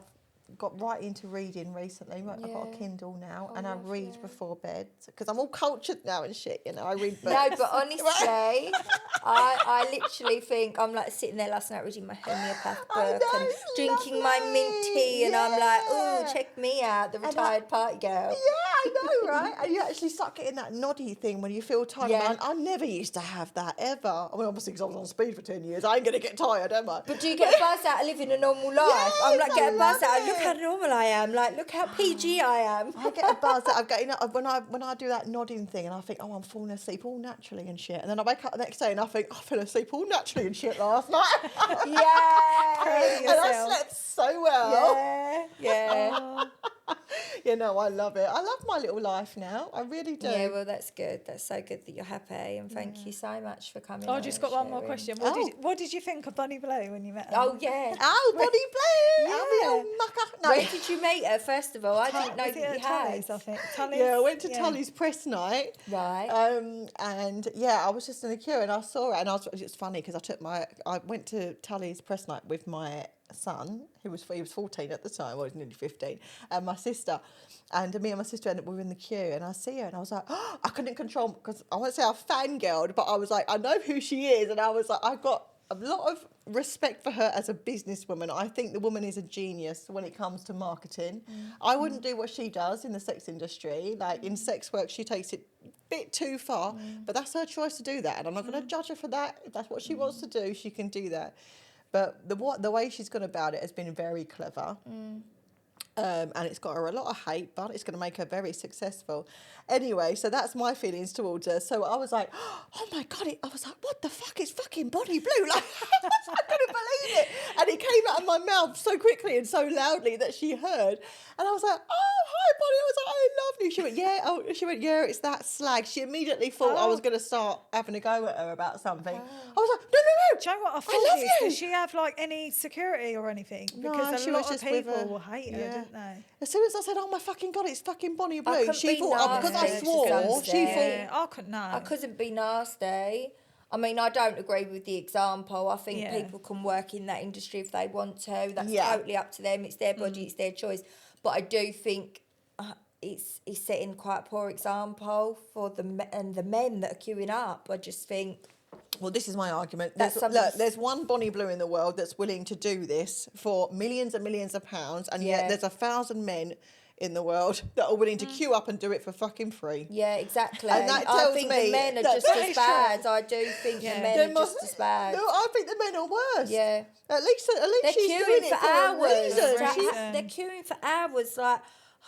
got right into reading recently. I've got a Kindle now, and I read before bed because I'm all cultured now and shit. I read books. No, but honestly, I literally think I'm like sitting there last night reading my homeopath book and drinking my mint tea, and I'm like, oh, check me out, the retired party girl. Yeah, I know, right? And you actually start getting that noddy thing when you feel tired. Yeah. I never used to have that ever. I mean, obviously, because I was on speed for 10 years, I ain't going to get tired, am I? But do you get a buzz out of living a normal life? Yes, I'm like, get a buzz out of, look how normal I am. Like, look how PG I am. I get a buzz out of getting up when I do that nodding thing, and I think, oh, I'm falling asleep all naturally and shit. And then I wake up the next day and I think, I fell asleep all naturally and shit last night. Yeah. And I slept so well. Yeah. I love it. I love my little life now. I really do. Yeah, well, that's good. That's so good that you're happy, and thank you so much for coming. I just got one more question. What did you think of Bonnie Blue when you met her? Oh, yeah. Oh, Bonnie Blue. Yeah. No. Where did you meet her, first of all? I didn't know that you had. I think. Tully's? Yeah, I went to Tully's press night. Right. And I was just in the queue and I saw her, and it's funny because I went to Tully's press night with my son, he was 14 at the time, well, he was nearly 15, and my sister, and me and my sister ended up, we were in the queue, and I see her, and I was like, oh, I couldn't control, because I won't say I fangirled, but I was like, I know who she is, and I was like, I got a lot of respect for her as a businesswoman. I think the woman is a genius when it comes to marketing. I wouldn't do what she does in the sex industry. Like in sex work, she takes it a bit too far, but that's her choice to do that. And I'm not going to judge her for that. If that's what she wants to do, she can do that. But the way she's gone about it has been very clever. And it's got her a lot of hate, but it's going to make her very successful. Anyway, so that's my feelings towards her. So I was like, oh my God, I was like, what the fuck is fucking Bonnie Blue? Like, I couldn't believe it. And it came out of my mouth so quickly and so loudly that she heard. And I was like, oh, hi, Bonnie. I was like, I love you. She went, yeah. Oh, she went, yeah, it's that slag. She immediately thought I was going to start having a go at her about something. I was like, no. Do you know what I thought? love you. Does she have like any security or anything? Because she a was lot of just with people her. will hate her, didn't they? As soon as I said, oh my fucking God, it's fucking Bonnie Blue, couldn't she be thought, because I nasty swore, to she Yeah, thought, I couldn't know. I couldn't be nasty. I mean, I don't agree with the example. I think people can work in that industry if they want to. That's totally up to them. It's their body, it's their choice. But I do think it's setting quite a poor example for the men that are queuing up. I just think... well, this is my argument. That's There's one Bonnie Blue in the world that's willing to do this for millions and millions of pounds, and yet there's 1,000 men in the world that are willing to queue up and do it for fucking free. Yeah, exactly. And that I tells think me the men are that just that as is bad. true. I do think the men are just as bad. No, I think the men are worse. Yeah. At least They're she's doing queuing it for for hours. a reason. They're queuing for hours. Like,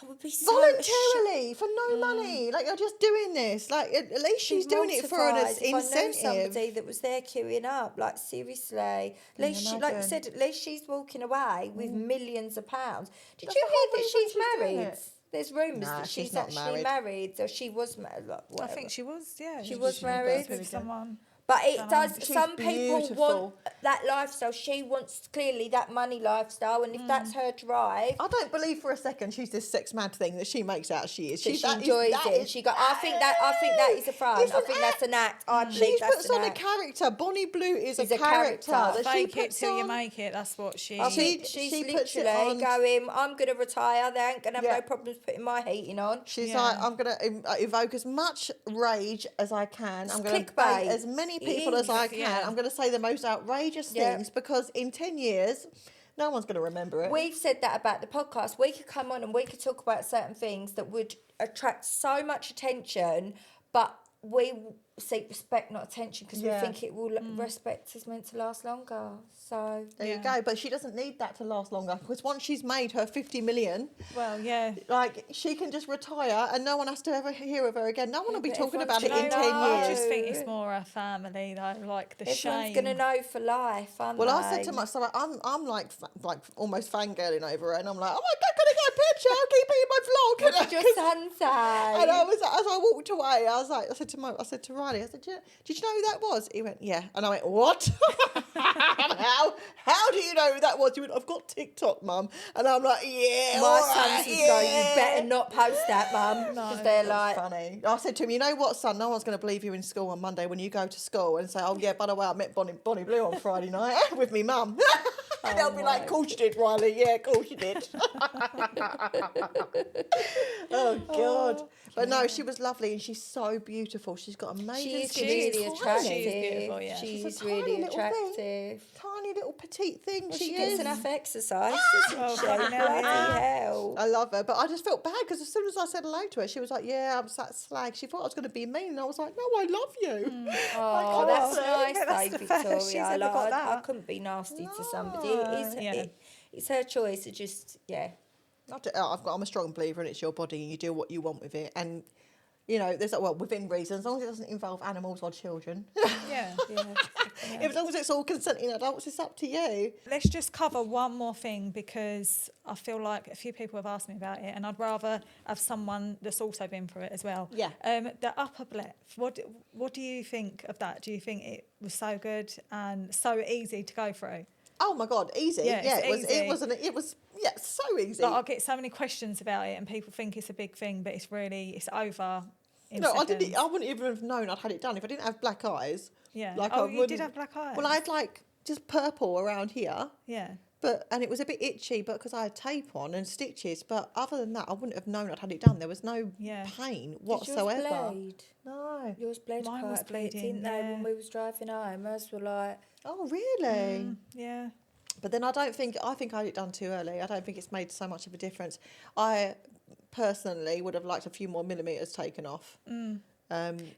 I would be so voluntarily for no money. Like, you're just doing this. Like, at least she's doing it for an mortified if I knew incentive. somebody that was there queuing up, like seriously. At least she, like you said, at least she's walking away with millions of pounds. Did That's you the whole hear that reason she's she's doing married? it. There's rumours Nah, that she's she's not actually married, or she was married. Like, I think she was, She was married with someone. But it does. She's Some people beautiful. want that lifestyle. She wants clearly that money lifestyle, and if that's her drive, I don't believe for a second she's this sex mad thing that she makes out she is. she enjoys it. And she got. I think that is a front. I think that's an act. I believe She that's puts an on act. a character. Bonnie Blue is a character. character. that she Fake it puts till you on. make it. That's what she... I think She she's puts it literally on. going, I'm going to retire. They ain't going to have Yeah. no problems putting my heating on. She's like, I'm going to evoke as much rage as I can. I'm going to clickbait. bait as many It people as is, I can. yeah. I'm going to say the most outrageous things because in 10 years, no one's going to remember it. We've said that about the podcast. We could come on and we could talk about certain things that would attract so much attention, but we seek respect, not attention, because we think it will respect is meant to last longer. So There you go. But she doesn't need that to last longer because once she's made her 50 million, Well, yeah. like she can just retire and no one has to ever hear of her again. No one will be but talking everyone's about it in gonna 10 know. I years. just think it's more our family, though, like the everyone's shame. going to know for life, aren't Well, they? I said to myself, I'm like almost fangirling over her, and I'm like, oh my God, can I get a picture? I'll keep it in my vlog. What did your son say? And I was, as I walked away, I was like, I said to Riley, I said, did you know who that was? He went, yeah. And I went, what? How do you know who that was? He went, I've got TikTok, Mum. And I'm like, yeah. My all son's right, just going, you better not post that, Mum. Because they're like... funny. I said to him, you know what, son? No one's going to believe you in school on Monday when you go to school and say, oh, yeah, by the way, I met Bonnie Blue on Friday night with me mum. And they'll be like, of course you did, Riley. Yeah, of course you did. Oh, God. But no, she was lovely and she's so beautiful. She's got amazing She's skin. really attractive. She's beautiful, yeah. She's a really tiny little attractive. thing. Tiny little petite thing. Well, she she gets is. enough exercise, Oh, doesn't she? fucking hell, Bloody yeah. hell. I love her, but I just felt bad because as soon as I said hello to her, she was like, yeah, I'm that slag. She thought I was going to be mean, and I was like, no, I love you. Oh, that's nice, Yeah, that's though, the first she's Victoria. ever got Like, that. I couldn't be nasty to somebody. Yeah. It's her choice. It just, yeah. I'm a strong believer in it's your body and you do what you want with it. And, you know, there's within reason, as long as it doesn't involve animals or children. Yeah. As long as it's all consenting adults, it's up to you. Let's just cover one more thing because I feel like a few people have asked me about it and I'd rather have someone that's also been through it as well. Yeah. The upper lip, what do you think of that? Do you think it was so good and so easy to go through? Oh my God, easy. Yeah, it's easy. It was so easy. Like, I get so many questions about it and people think it's a big thing, but it's over in No, seconds. I wouldn't even have known I'd had it done if I didn't have black eyes. Yeah. Like, oh, I you did wouldn't- have black eyes? Well, I had like just purple around here. Yeah. and it was a bit itchy, but because I had tape on and stitches. But other than that, I wouldn't have known I'd had it done. There was no pain whatsoever. Did yours bleed? No. Yours bled Mine quite was a bit, bleeding, didn't they, yeah. when we was driving home? Ours were like... Oh, really? Yeah. But then I think I had it done too early. I don't think it's made so much of a difference. I personally would have liked a few more millimetres taken off.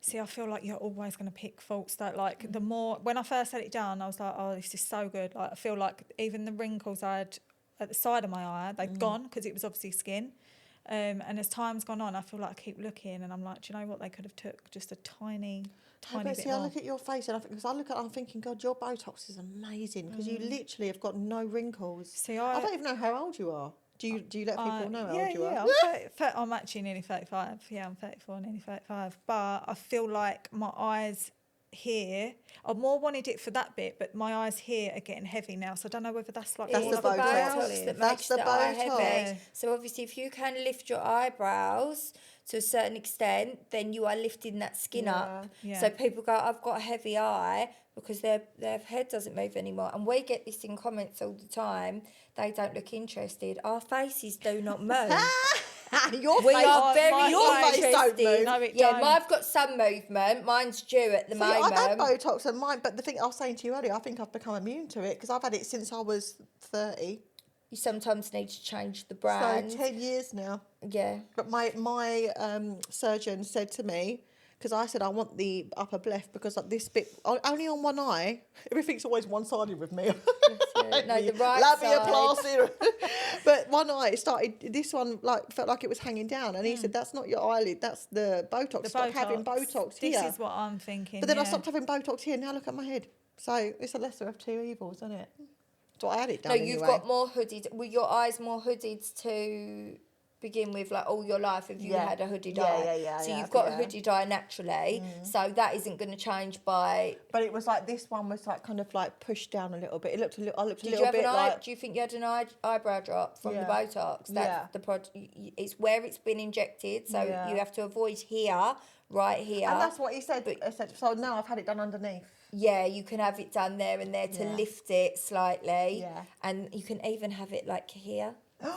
See, I feel like you're always going to pick faults that, like, the more... When I first had it done, I was like, oh, this is so good. Like, I feel like even the wrinkles I had at the side of my eye, they've gone because it was obviously skin. And as time's gone on, I feel like I keep looking and I'm like, do you know what? They could have took just a tiny bit See, more. I look at your face and I'm thinking, God, your Botox is amazing because you literally have got no wrinkles. See, I don't even know how old you are. Do you let people know how old you are? Yeah, I'm actually nearly 35. Yeah, I'm 34, nearly 35. But I feel like my eyes here, I more wanted it for that bit, but my eyes here are getting heavy now. So I don't know whether that's like... That's It's the the Botox. Botox that That's makes the the eye Botox. heavy. So obviously if you can lift your eyebrows to a certain extent, then you are lifting that skin up. Yeah. So people go, I've got a heavy eye because their head doesn't move anymore. And we get this in comments all the time. They don't look interested. Our faces do not move. Your We face, are very your face don't interested. move. No, it Yeah, don't. I've got some movement. Mine's due at the See, moment. I've had Botox and mine, but the thing I was saying to you earlier, I think I've become immune to it because I've had it since I was 30. You sometimes need to change the brand. So 10 years now. Yeah. But my surgeon said to me, because I said I want the upper left because like this bit, only on one eye, everything's always one-sided with me. No, the right Labiaplasty. But one eye, this one like felt like it was hanging down. And he said, that's not your eyelid, that's the Botox. Stop having Botox here. This is what I'm thinking. But then I stopped having Botox here, now look at my head. So it's a lesser of two evils, isn't it? So I had it done No, anyway. you've got more hooded. Were your eyes more hooded to begin with, like all your life, if you had a hooded eye? Yeah. So you've got a hooded eye naturally, so that isn't going to change by... But it was like, this one was like kind of like pushed down a little bit. It looked a little, I looked a Did little you have bit an eye? like... Do you think you had an eyebrow drop from the Botox? That's the it's where it's been injected, so you have to avoid here, right here. And that's what he said. So now I've had it done underneath. Yeah, you can have it done there and there to lift it slightly. Yeah. And you can even have it like here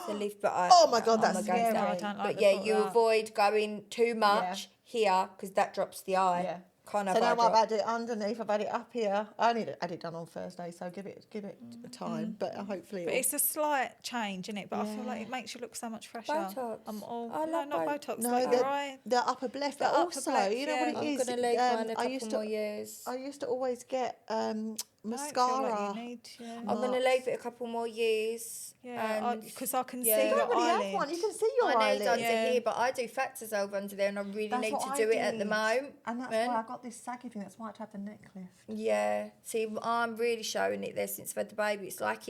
to lift. But Oh my God, that's scary. No, I don't like but the yeah, thought you of that. avoid going too much here because that drops the eye. Yeah. Can't have So now eye I've drop. had it underneath, I've had it up here. I only had it done on Thursday, so give it time. But hopefully But it's a slight change, isn't it? But I feel like it makes you look so much fresher. Botox. No, not Botox. No, like your eye. the upper left. But upper also, left, you know what it I'm is? going to leave mine a couple more years. I used to always get mascara. I don't feel like you need, I'm going to leave it a couple more years. Yeah, because I can see You your don't really eyelid. have one. You can see your I eyelid. need under here, but I do factors over under there, and I really need to do it at the moment. And that's why I got this saggy thing. That's why I had to have the neck lift. Yeah. See, I'm really showing it there since I've had the baby. It's like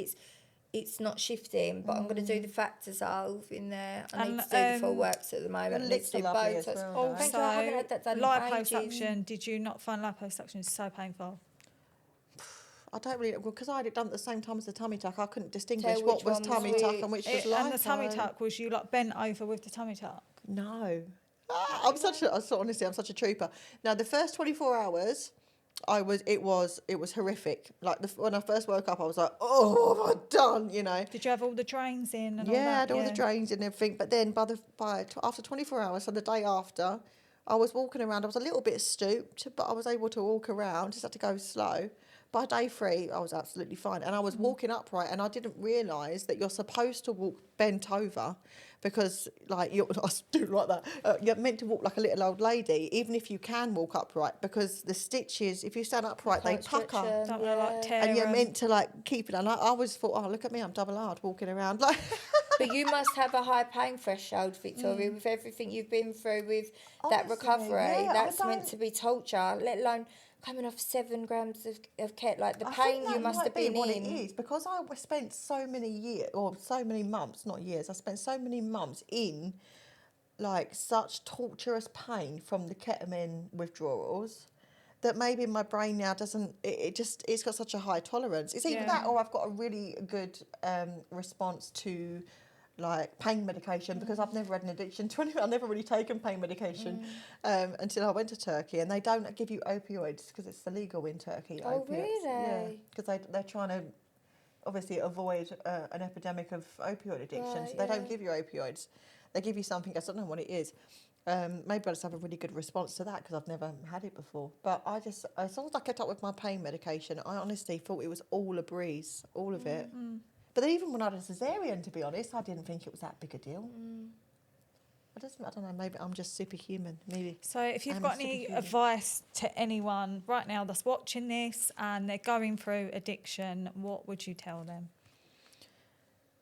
it's not shifting, but I'm going to do the factors over in there. I need to do the full works at the moment. I need to do lovely as Botox. well, Thank you. I haven't had that done in ages. Liposuction. Did you not find liposuction so painful? I don't really, because I had it done at the same time as the tummy tuck. I couldn't distinguish Tell what which was one was tummy tuck and which was lipo. And the tummy tuck, was you like bent over with the tummy tuck? No. I'm such a trooper. Now the first 24 hours, it was horrific. Like when I first woke up, I was like, oh, what have I done? You know. Did you have all the drains in and all Yeah, I that? had all the drains and everything. But then after 24 hours, so the day after, I was walking around. I was a little bit stooped, but I was able to walk around. Just had to go slow. By day 3, I was absolutely fine. And I was walking upright, and I didn't realise that you're supposed to walk bent over because, like, I do like that. You're meant to walk like a little old lady, even if you can walk upright, because the stitches, if you stand upright, they pucker. Don't wanna, like, tear And you're them. meant to, like, keep it. And I always thought, oh, look at me, I'm double hard walking around. Like, But you must have a high pain threshold, Victoria, with everything you've been through with that Honestly, recovery. yeah, That's meant to be torture, let alone coming off 7 grams of ket. Like the I pain think that you must might have been be what in. it is, because I spent so many years, or so many months, not years, I spent so many months in like such torturous pain from the ketamine withdrawals that maybe my brain now doesn't, it's got such a high tolerance. It's either that or I've got a really good response to like pain medication, because I've never had an addiction to anything. I've never really taken pain medication until I went to Turkey, and they don't give you opioids because it's illegal in Turkey. Oh, opiates. Yeah, really? because they're trying to obviously avoid an epidemic of opioid addiction. Right, So they yeah. don't give you opioids. They give you something else. I don't know what it is. Maybe I just have a really good response to that because I've never had it before. But as long as I kept up with my pain medication, I honestly thought it was all a breeze, all of it. But even when I had a cesarean, to be honest, I didn't think it was that big a deal. I don't know, maybe I'm just superhuman, maybe. So if you've I'm got any superhuman. advice to anyone right now that's watching this and they're going through addiction, what would you tell them?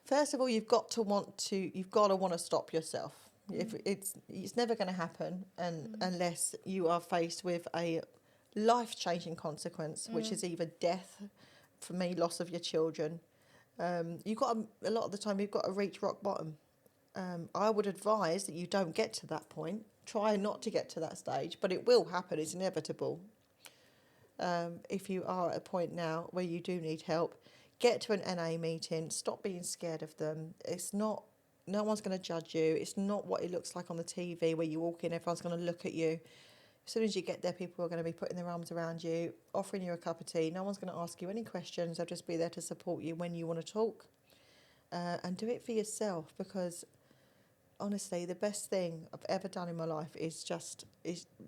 First of all, you've got to want to stop yourself. If it's never going to happen unless you are faced with a life-changing consequence, which is either death, for me, loss of your children. You've got a lot of the time you've got to reach rock bottom. I would advise that you don't get to that point. Try not to get to that stage, but it will happen. It's inevitable. If you are at a point now where you do need help, get to an NA meeting. Stop being scared of them. It's not. No one's going to judge you. It's not what it looks like on the TV where you walk in, everyone's going to look at you. As soon as you get there, people are going to be putting their arms around you, offering you a cup of tea. No one's going to ask you any questions. They'll just be there to support you when you want to talk. And do it for yourself, because honestly, the best thing I've ever done in my life is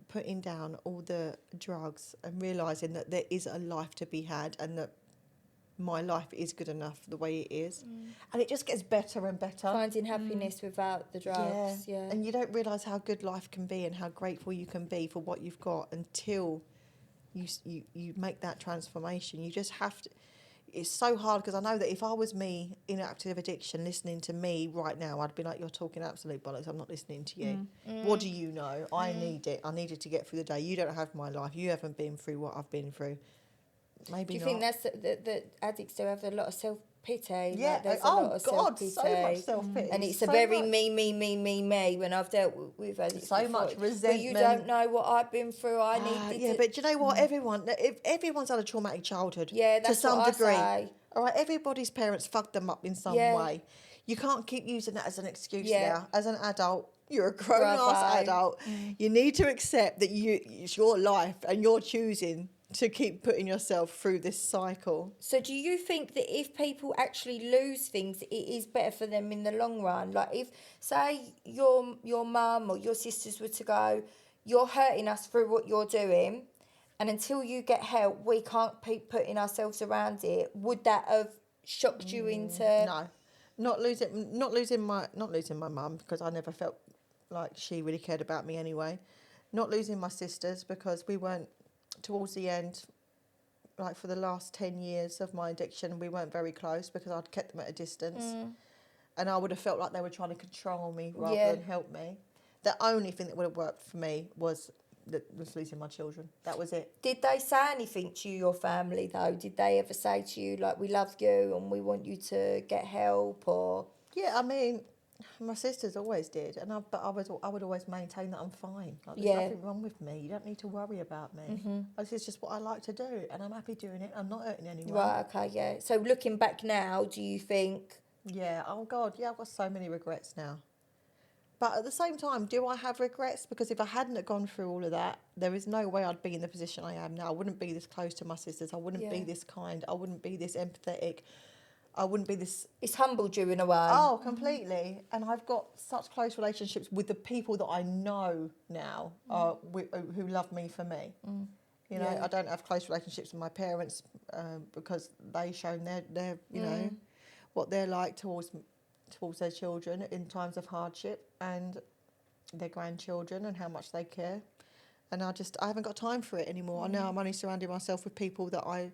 putting down all the drugs and realising that there is a life to be had and that my life is good enough the way it is. And it just gets better and better. Finding happiness without the drugs, yeah. And you don't realise how good life can be and how grateful you can be for what you've got until you make that transformation. You just have to. It's so hard because I know that if I was me in active addiction listening to me right now, I'd be like, you're talking absolute bollocks, I'm not listening to you. What do you know? I need it. I needed to get through the day. You don't have my life. You haven't been through what I've been through. Maybe Do you not. think that's the addicts do have a lot of self-pity? Yeah, Like there's a oh lot of God, self-pity. so much self-pity. And it's so a very much. me when I've dealt with addicts So before. much But resentment. you don't know what I've been through. I needed Yeah, to... but do you know what? Everyone's had a traumatic childhood. Yeah, that's to some what I degree. say. All right, everybody's parents fucked them up in some way. You can't keep using that as an excuse now. As an adult, you're a grown-ass adult. You need to accept that it's your life and you're choosing to keep putting yourself through this cycle. So do you think that if people actually lose things, it is better for them in the long run? Like if, say, your mum or your sisters were to go, you're hurting us through what you're doing, and until you get help, we can't keep putting ourselves around it. Would that have shocked you into... No, not losing my mum, because I never felt like she really cared about me anyway. Not losing my sisters, because we weren't, towards the end, like for the last 10 years of my addiction, we weren't very close because I'd kept them at a distance. And I would have felt like they were trying to control me rather than help me. The only thing that would have worked for me was losing my children. That was it. Did they say anything to you, your family, though? Did they ever say to you, like, we love you and we want you to get help, or...? Yeah, I mean, my sisters always did, but I would always maintain that I'm fine. Like, there's nothing wrong with me. You don't need to worry about me. This is just what I like to do, and I'm happy doing it. I'm not hurting anyone. Right, okay, yeah. So looking back now, do you think... Yeah, oh God, yeah, I've got so many regrets now. But at the same time, do I have regrets? Because if I hadn't have gone through all of that, there is no way I'd be in the position I am now. I wouldn't be this close to my sisters. I wouldn't be this kind. I wouldn't be this empathetic. I wouldn't be this... It's humbled you in a way. Oh, completely. And I've got such close relationships with the people that I know now who love me for me. You know, I don't have close relationships with my parents because they shown their you know, what they're like towards their children in times of hardship, and their grandchildren and how much they care. And I haven't got time for it anymore. Now I'm only surrounding myself with people that I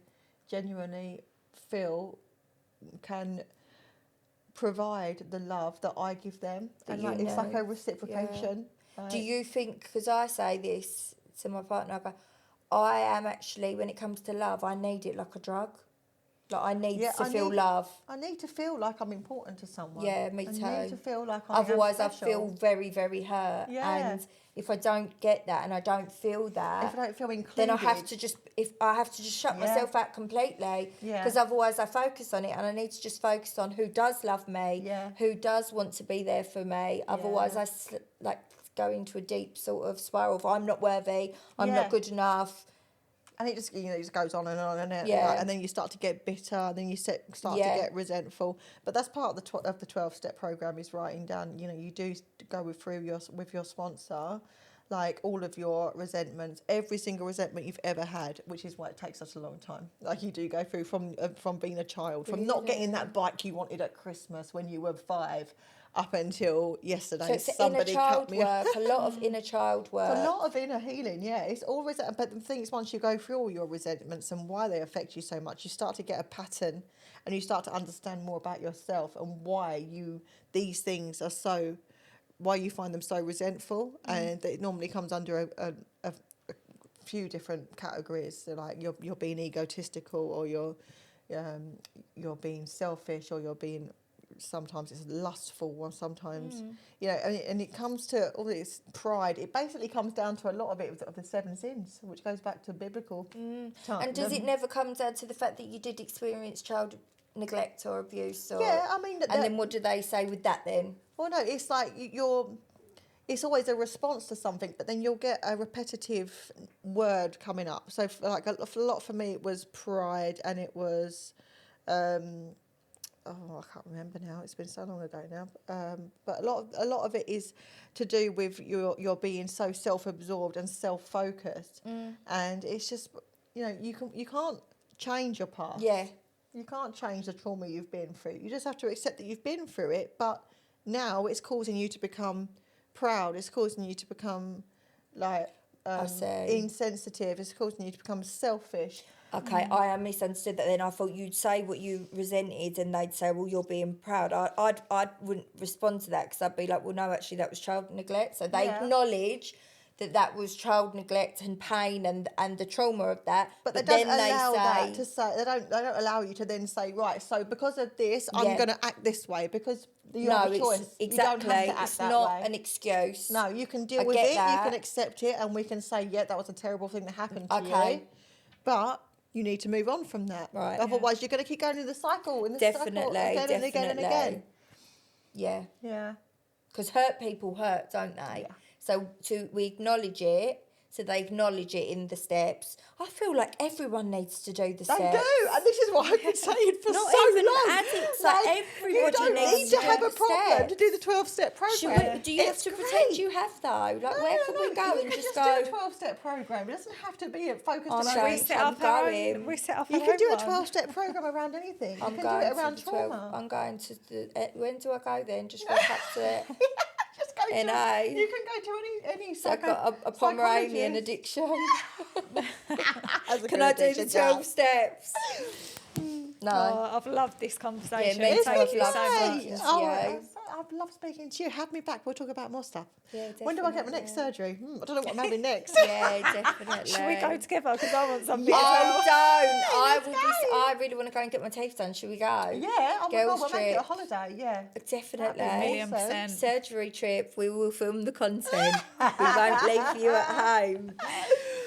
genuinely feel can provide the love that I give them. And like, it's like a reciprocation. Like, do you think, because I say this to my partner, I go, I am actually, when it comes to love, I need it like a drug. Like, I need to feel love. I need to feel like I'm important to someone. Yeah, me too. I need to feel like I Otherwise, am I feel very, very hurt. Yeah. And if I don't get that and I don't feel that, if I don't feel included, then I have to just shut myself out completely. Because otherwise, I focus on it, and I need to just focus on who does love me, who does want to be there for me. Otherwise, I go into a deep sort of spiral of I'm not worthy, I'm not good enough. And it just, it just goes on and on and on. Yeah. And then you start to get bitter, and then you start to get resentful. But that's part of the 12-step program, is writing down, you do go with your sponsor, like all of your resentments, every single resentment you've ever had, which is why it takes such a long time. Like you do go through from being a child, from not getting that bike you wanted at Christmas when you were 5, up until yesterday. So it's somebody inner child cut me work, a lot of inner child work. It's a lot of inner healing, yeah. It's always, but the thing is, once you go through all your resentments and why they affect you so much, you start to get a pattern, and you start to understand more about yourself and why these things are so, why you find them so resentful. And it normally comes under a few different categories. So like you're being egotistical, or you're being selfish, or you're being, sometimes it's lustful, or sometimes and it comes to all this pride. It basically comes down to a lot of it of the 7 sins, which goes back to biblical time. And does it never come down to the fact that you did experience child neglect or abuse? Or, and then what do they say with that then? Well, no, it's like it's always a response to something, but then you'll get a repetitive word coming up. So like a lot for me, it was pride, and it was I can't remember now. It's been so long ago now. But a lot of it is to do with your being so self-absorbed and self-focused, and it's just you can't change your past. Yeah. You can't change the trauma you've been through. You just have to accept that you've been through it. But now it's causing you to become proud. It's causing you to become like insensitive. It's causing you to become selfish. Okay, I misunderstood that then. I thought you'd say what you resented and they'd say, well, you're being proud. I wouldn't respond to that, because I'd be like, well, no, actually, that was child neglect. So they acknowledge that was child neglect and pain and the trauma of that. But they don't allow that to say, they don't allow you to then say, right, so because of this, I'm going to act this way, because you have a choice. Exactly. You don't have to act it's that not way. an excuse. No, you can deal with it, you can accept it, and we can say, yeah, that was a terrible thing that happened to you. But you need to move on from that. Right. Otherwise, you're going to keep going in the cycle, Definitely. and again and again. Yeah. Yeah. Because hurt people hurt, don't they? Yeah. So we acknowledge it. So they acknowledge it in the steps. I feel like everyone needs to do the steps. They do, and this is what I've been saying for Not so even long. Addicts, like everybody needs to have a problem to do the 12-step program. Do you have to pretend you have though? Like where can we go and just go? Do a 12-step program. It doesn't have to be focused on. We set up our own. You can do a 12-step program around anything. You can do it around trauma. I'm going to. When do I go then? Just walk up to it. You can go to any So I've got a Pomeranian addiction. Can I do the 12 steps? No. Oh, I've loved this conversation. Yeah, Thank you so much. I've loved speaking to you. Have me back. We'll talk about more stuff. Yeah, definitely. When do I get my next surgery? I don't know what I'm having next. Yeah, definitely. Should we go together? Because I want something. I really want to go and get my teeth done. Should we go? Yeah. Girls' trip. Make it a holiday. Yeah. Definitely. 1,000,000%. Surgery trip. We will film the content. We won't leave you at home.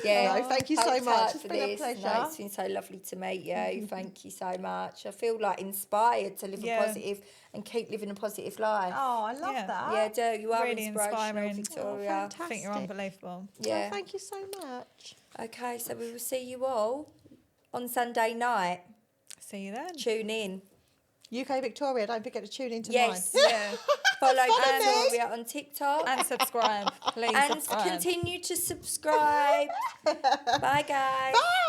Yeah. No, thank you so much. It's been a pleasure. No, it's been so lovely to meet you. Thank you so much. I feel like inspired to live a positive and keep living a positive life. Oh, I love that. Yeah, do. You are really inspirational, Victoria. I think you're unbelievable. Yeah. Oh, thank you so much. Okay, so we will see you all on Sunday night. See you then. Tune in. UK Victoria, don't forget to tune into yes. mine. Yeah. Follow Victoria on TikTok. And subscribe. Please and subscribe. continue to subscribe. Bye, guys. Bye.